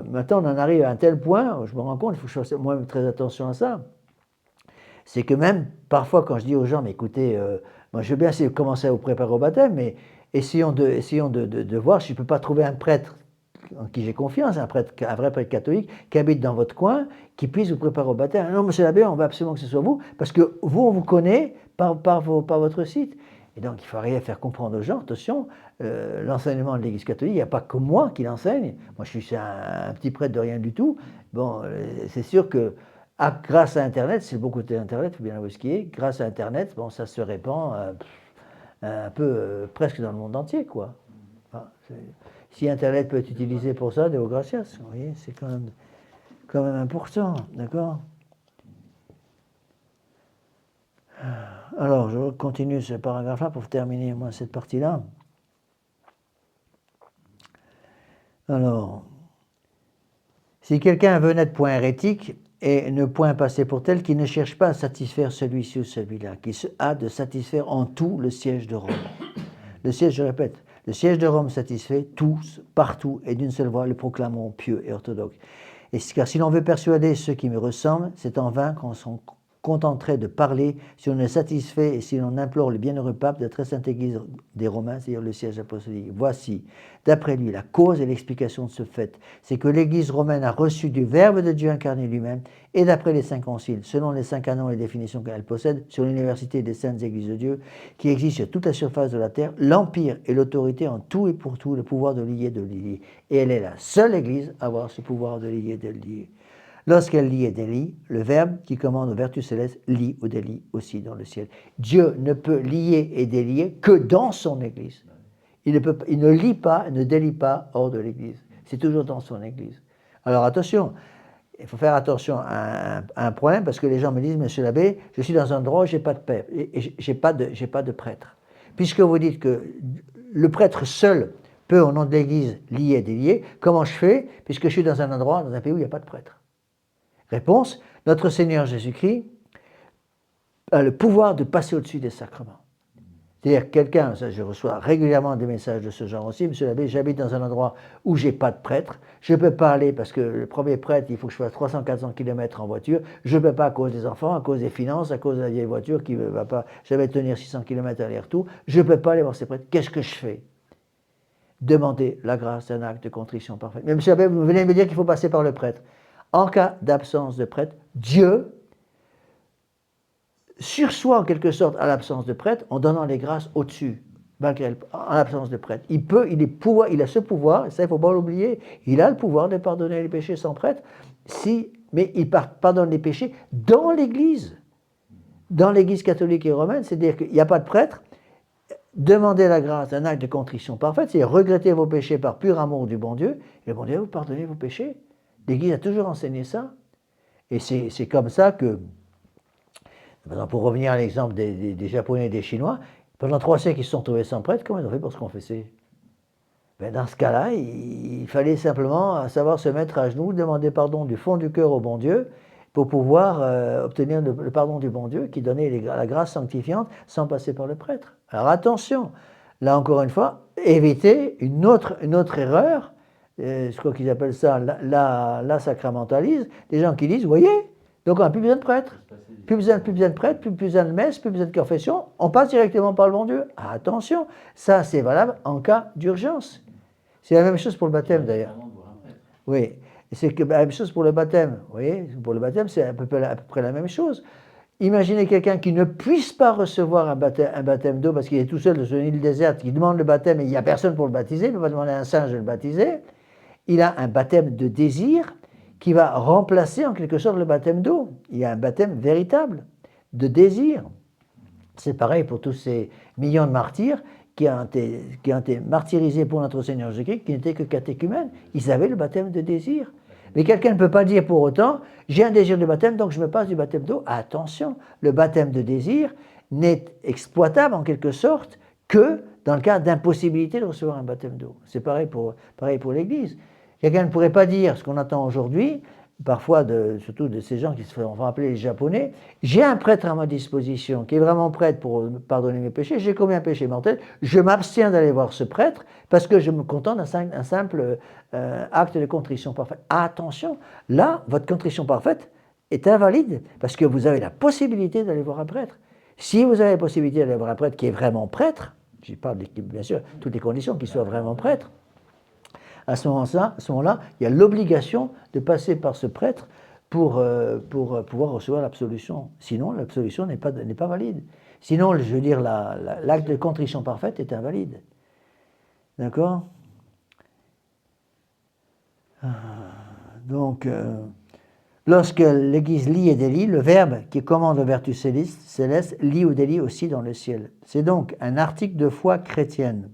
maintenant, on en arrive à un tel point, je me rends compte, il faut que je fasse moi-même très attention à ça. C'est que même, parfois, quand je dis aux gens, mais écoutez, moi je veux bien essayer de commencer à vous préparer au baptême, mais essayons de voir si je ne peux pas trouver un prêtre en qui j'ai confiance, un vrai prêtre catholique, qui habite dans votre coin, qui puisse vous préparer au baptême. Non, monsieur l'abbé, on veut absolument que ce soit vous, parce que vous, on vous connaît par votre site. Et donc, il faut arriver à faire comprendre aux gens, attention, l'enseignement de l'Église catholique, il n'y a pas que moi qui l'enseigne. Moi, je suis un petit prêtre de rien du tout. Bon, c'est sûr que grâce à Internet, c'est le bon côté d'Internet, il faut bien avouer ce qui est, grâce à Internet, bon, ça se répand un peu presque dans le monde entier, quoi. Enfin, si Internet peut être utilisé pour ça, Deo gratias, vous voyez, c'est quand même important, d'accord? Alors, je continue ce paragraphe-là pour terminer, moi, cette partie-là. Alors, si quelqu'un veut n'être point hérétique et ne point passer pour tel, qui ne cherche pas à satisfaire celui-ci ou celui-là, qui se hâte de satisfaire en tout le siège de Rome. Le siège, je répète, le siège de Rome satisfait tous, partout, et d'une seule voix le proclamons pieux et orthodoxe. Car si l'on veut persuader ceux qui me ressemblent, c'est en vain qu'on s'en contenterait de parler si on est satisfait et si l'on implore le bienheureux pape de très sainte Église des Romains, c'est-à-dire le siège apostolique. Voici, d'après lui, la cause et l'explication de ce fait, c'est que l'Église romaine a reçu du Verbe de Dieu incarné lui-même, et d'après les 5 conciles, selon les 5 canons et les définitions qu'elle possède, sur l'université des saintes Églises de Dieu, qui existe sur toute la surface de la terre, l'empire et l'autorité en tout et pour tout, le pouvoir de lier et de lier. Et elle est la seule Église à avoir ce pouvoir de lier et de lier. Lorsqu'elle lie et délie, le Verbe qui commande aux vertus célestes lie ou délie aussi dans le ciel. Dieu ne peut lier et délier que dans son Église. Il ne lie pas, ne délie pas hors de l'Église. C'est toujours dans son Église. Alors attention, il faut faire attention à un problème, parce que les gens me disent, monsieur l'abbé, je suis dans un endroit où je n'ai pas de père, et j'ai pas de prêtre. Puisque vous dites que le prêtre seul peut, au nom de l'Église, lier et délier, comment je fais, puisque je suis dans un endroit, dans un pays où il n'y a pas de prêtre? Réponse, notre Seigneur Jésus-Christ a le pouvoir de passer au-dessus des sacrements. C'est-à-dire quelqu'un, ça, je reçois régulièrement des messages de ce genre aussi, monsieur l'abbé, j'habite dans un endroit où j'ai pas de prêtre, je ne peux pas aller parce que le premier prêtre, il faut que je fasse 300-400 km en voiture, je ne peux pas à cause des enfants, à cause des finances, à cause de la vieille voiture qui ne va pas, jamais tenir 600 km aller-retour, je ne peux pas aller voir ces prêtres. Qu'est-ce que je fais? Demander la grâce d'un acte de contrition parfaite. Mais monsieur l'abbé, vous venez me dire qu'il faut passer par le prêtre. En cas d'absence de prêtre, Dieu sursoit en quelque sorte à l'absence de prêtre en donnant les grâces au-dessus, malgré en l'absence de prêtre. Il a ce pouvoir, et ça il ne faut pas l'oublier, il a le pouvoir de pardonner les péchés sans prêtre, mais il pardonne les péchés dans l'Église catholique et romaine, c'est-à-dire qu'il n'y a pas de prêtre. Demandez la grâce d'un acte de contrition parfaite, c'est regretter vos péchés par pur amour du bon Dieu, et le bon Dieu va vous pardonner vos péchés. L'Église a toujours enseigné ça. Et c'est comme ça que, par exemple, pour revenir à l'exemple des Japonais et des Chinois, pendant 3 siècles, ils se sont trouvés sans prêtre, comment ils ont fait pour se confesser? Dans ce cas-là, il fallait simplement savoir se mettre à genoux, demander pardon du fond du cœur au bon Dieu, pour pouvoir obtenir le pardon du bon Dieu qui donnait la grâce sanctifiante sans passer par le prêtre. Alors attention, là encore une fois, éviter une autre erreur, je crois qu'ils appellent ça la sacramentalise, des gens qui disent, vous voyez, donc on n'a plus besoin de prêtre, plus besoin de prêtre, plus besoin de messe, plus besoin de confession, on passe directement par le bon Dieu. Attention, ça c'est valable en cas d'urgence. C'est la même chose pour le baptême d'ailleurs. Oui, c'est la même chose pour le baptême. Vous voyez, pour le baptême, c'est à peu près la même chose. Imaginez quelqu'un qui ne puisse pas recevoir un baptême d'eau parce qu'il est tout seul sur une île déserte, qui demande le baptême et il n'y a personne pour le baptiser, il ne peut pas demander à un singe de le baptiser. Il a un baptême de désir qui va remplacer en quelque sorte le baptême d'eau. Il y a un baptême véritable de désir. C'est pareil pour tous ces millions de martyrs qui ont été martyrisés pour notre Seigneur Jésus-Christ, qui n'étaient que catéchumènes. Ils avaient le baptême de désir. Mais quelqu'un ne peut pas dire pour autant, j'ai un désir de baptême, donc je me passe du baptême d'eau. Attention, le baptême de désir n'est exploitable en quelque sorte que dans le cas d'impossibilité de recevoir un baptême d'eau. C'est pareil pour l'Église. Quelqu'un ne pourrait pas dire ce qu'on entend aujourd'hui, parfois surtout de ces gens qui se font appeler les Japonais, j'ai un prêtre à ma disposition qui est vraiment prêtre pour pardonner mes péchés, j'ai commis un péché mortel, je m'abstiens d'aller voir ce prêtre parce que je me contente d'un simple acte de contrition parfaite. Attention, là, votre contrition parfaite est invalide parce que vous avez la possibilité d'aller voir un prêtre. Si vous avez la possibilité d'aller voir un prêtre qui est vraiment prêtre, je parle bien sûr toutes les conditions qu'il soit vraiment prêtre, à ce moment-là, il y a l'obligation de passer par ce prêtre pour pouvoir recevoir l'absolution. Sinon, l'absolution n'est pas valide. Sinon, je veux dire, l'acte de contrition parfaite est invalide. D'accord ? Donc, lorsque l'Église lit et délie, le Verbe qui commande aux vertus célestes lit ou délie aussi dans le ciel. C'est donc un article de foi chrétienne.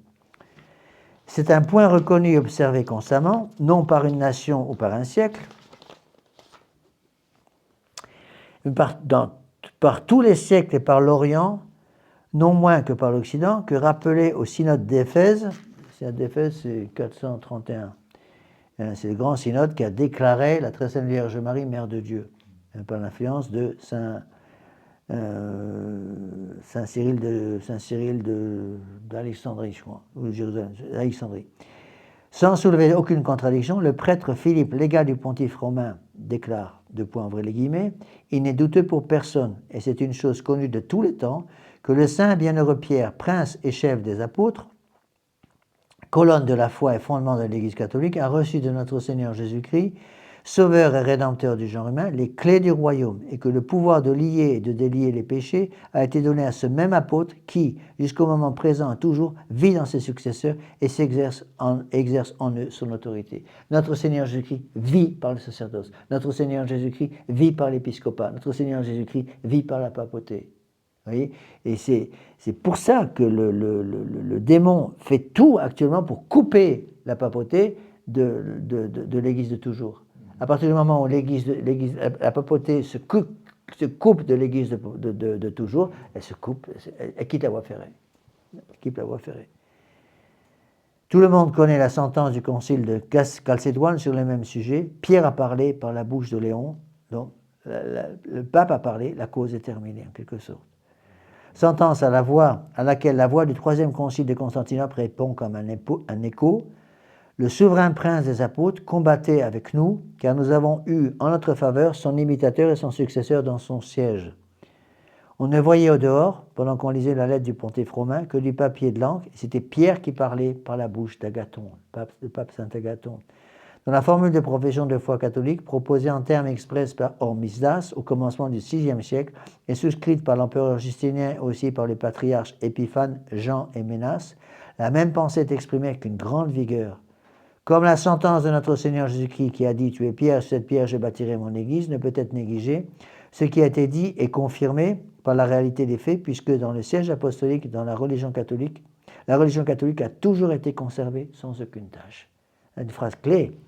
C'est un point reconnu et observé constamment, non par une nation ou par un siècle, mais par tous les siècles et par l'Orient, non moins que par l'Occident, que rappelé au synode d'Éphèse. Le synode d'Éphèse, c'est 431. C'est le grand synode qui a déclaré la très sainte Vierge Marie, Mère de Dieu, par l'influence de Saint Cyril d'Alexandrie, je crois, ou Jérusalem, Alexandrie. Sans soulever aucune contradiction, le prêtre Philippe, légat du pontife romain, déclare, ouvrez les guillemets, il n'est douteux pour personne, et c'est une chose connue de tous les temps, que le saint bienheureux Pierre, prince et chef des apôtres, colonne de la foi et fondement de l'Église catholique, a reçu de notre Seigneur Jésus-Christ, Sauveur et Rédempteur du genre humain, les clés du royaume, et que le pouvoir de lier et de délier les péchés a été donné à ce même apôtre qui, jusqu'au moment présent et toujours, vit dans ses successeurs et exerce en eux son autorité. Notre Seigneur Jésus-Christ vit par le sacerdoce. Notre Seigneur Jésus-Christ vit par l'épiscopat. Notre Seigneur Jésus-Christ vit par la papauté. Vous voyez ? Et c'est pour ça que le démon fait tout actuellement pour couper la papauté de l'Église de toujours. À partir du moment où la papauté se coupe de l'Église de toujours, elle quitte la voie ferrée. Tout le monde connaît la sentence du concile de Chalcédoine sur le même sujet. Pierre a parlé par la bouche de Léon, donc le pape a parlé, la cause est terminée en quelque sorte. Sentence à laquelle la voix du troisième concile de Constantinople répond comme un écho. Le souverain prince des apôtres combattait avec nous, car nous avons eu en notre faveur son imitateur et son successeur dans son siège. On ne voyait au dehors, pendant qu'on lisait la lettre du pontife romain, que du papier de l'encre, et c'était Pierre qui parlait par la bouche d'Agathon, le pape Saint Agathon. Dans la formule de profession de foi catholique, proposée en termes express par Hormisdas au commencement du VIe siècle, et souscrite par l'empereur Justinien et aussi par les patriarches Épiphane, Jean et Ménas, la même pensée est exprimée avec une grande vigueur. Comme la sentence de notre Seigneur Jésus-Christ qui a dit « Tu es pierre, sur cette pierre je bâtirai mon église » ne peut être négligé, ce qui a été dit est confirmé par la réalité des faits, puisque dans le siège apostolique, dans la religion catholique a toujours été conservée sans aucune tâche. Une phrase clé.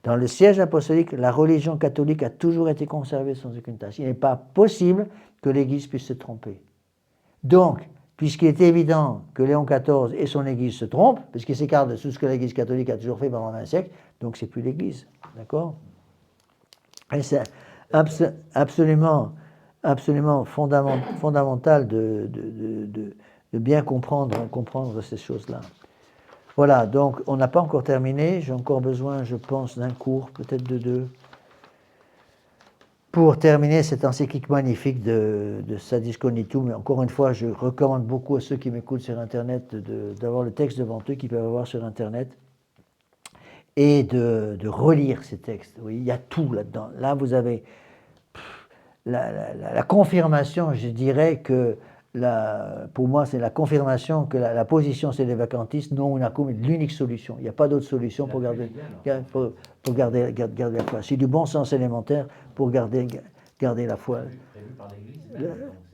Dans le siège apostolique, la religion catholique a toujours été conservée sans aucune tâche. Il n'est pas possible que l'Église puisse se tromper. Donc, puisqu'il est évident que Léon XIV et son Église se trompent, parce qu'il s'écarte de tout ce que l'Église catholique a toujours fait pendant 20 siècles, donc c'est plus l'Église, d'accord ? Et c'est Absolument, absolument fondamental de bien comprendre ces choses-là. Voilà, donc on n'a pas encore terminé. J'ai encore besoin, je pense, d'un cours, peut-être de 2, pour terminer cette encyclique magnifique de Sadis Cognitum. Mais encore une fois, je recommande beaucoup à ceux qui m'écoutent sur Internet d'avoir le texte devant eux, qu'ils peuvent avoir sur Internet, et de relire ces textes. Oui, il y a tout là-dedans. Là, vous avez la confirmation, je dirais que pour moi, c'est la confirmation que la position c'est les vacantistes, non unacum, est l'unique solution. Il n'y a pas d'autre solution pour garder la foi. C'est du bon sens élémentaire pour garder la foi. Prévu par l'Église.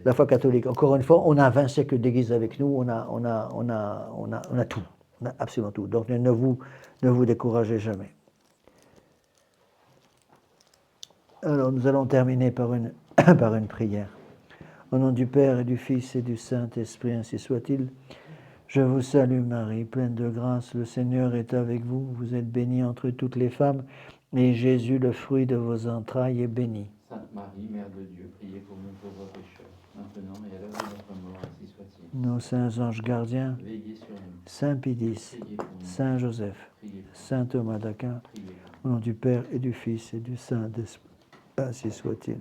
La foi catholique. Encore une fois, on a 20 siècles d'Église avec nous, on a tout, on a absolument tout. Donc ne vous découragez jamais. Alors nous allons terminer par une prière. Au nom du Père et du Fils et du Saint-Esprit, ainsi soit-il. Je vous salue Marie, pleine de grâce, le Seigneur est avec vous. Vous êtes bénie entre toutes les femmes, et Jésus, le fruit de vos entrailles, est béni. Sainte Marie, Mère de Dieu, priez pour nous pauvres pécheurs, maintenant et à l'heure de notre mort, ainsi soit-il. Nos saints anges gardiens, Veillez sur nous, Saint Pédis, priez pour nous, Saint Joseph, priez pour Saint Thomas d'Aquin, nous, priez pour nous. au nom du Père et du Fils et du Saint-Esprit, ainsi soit-il.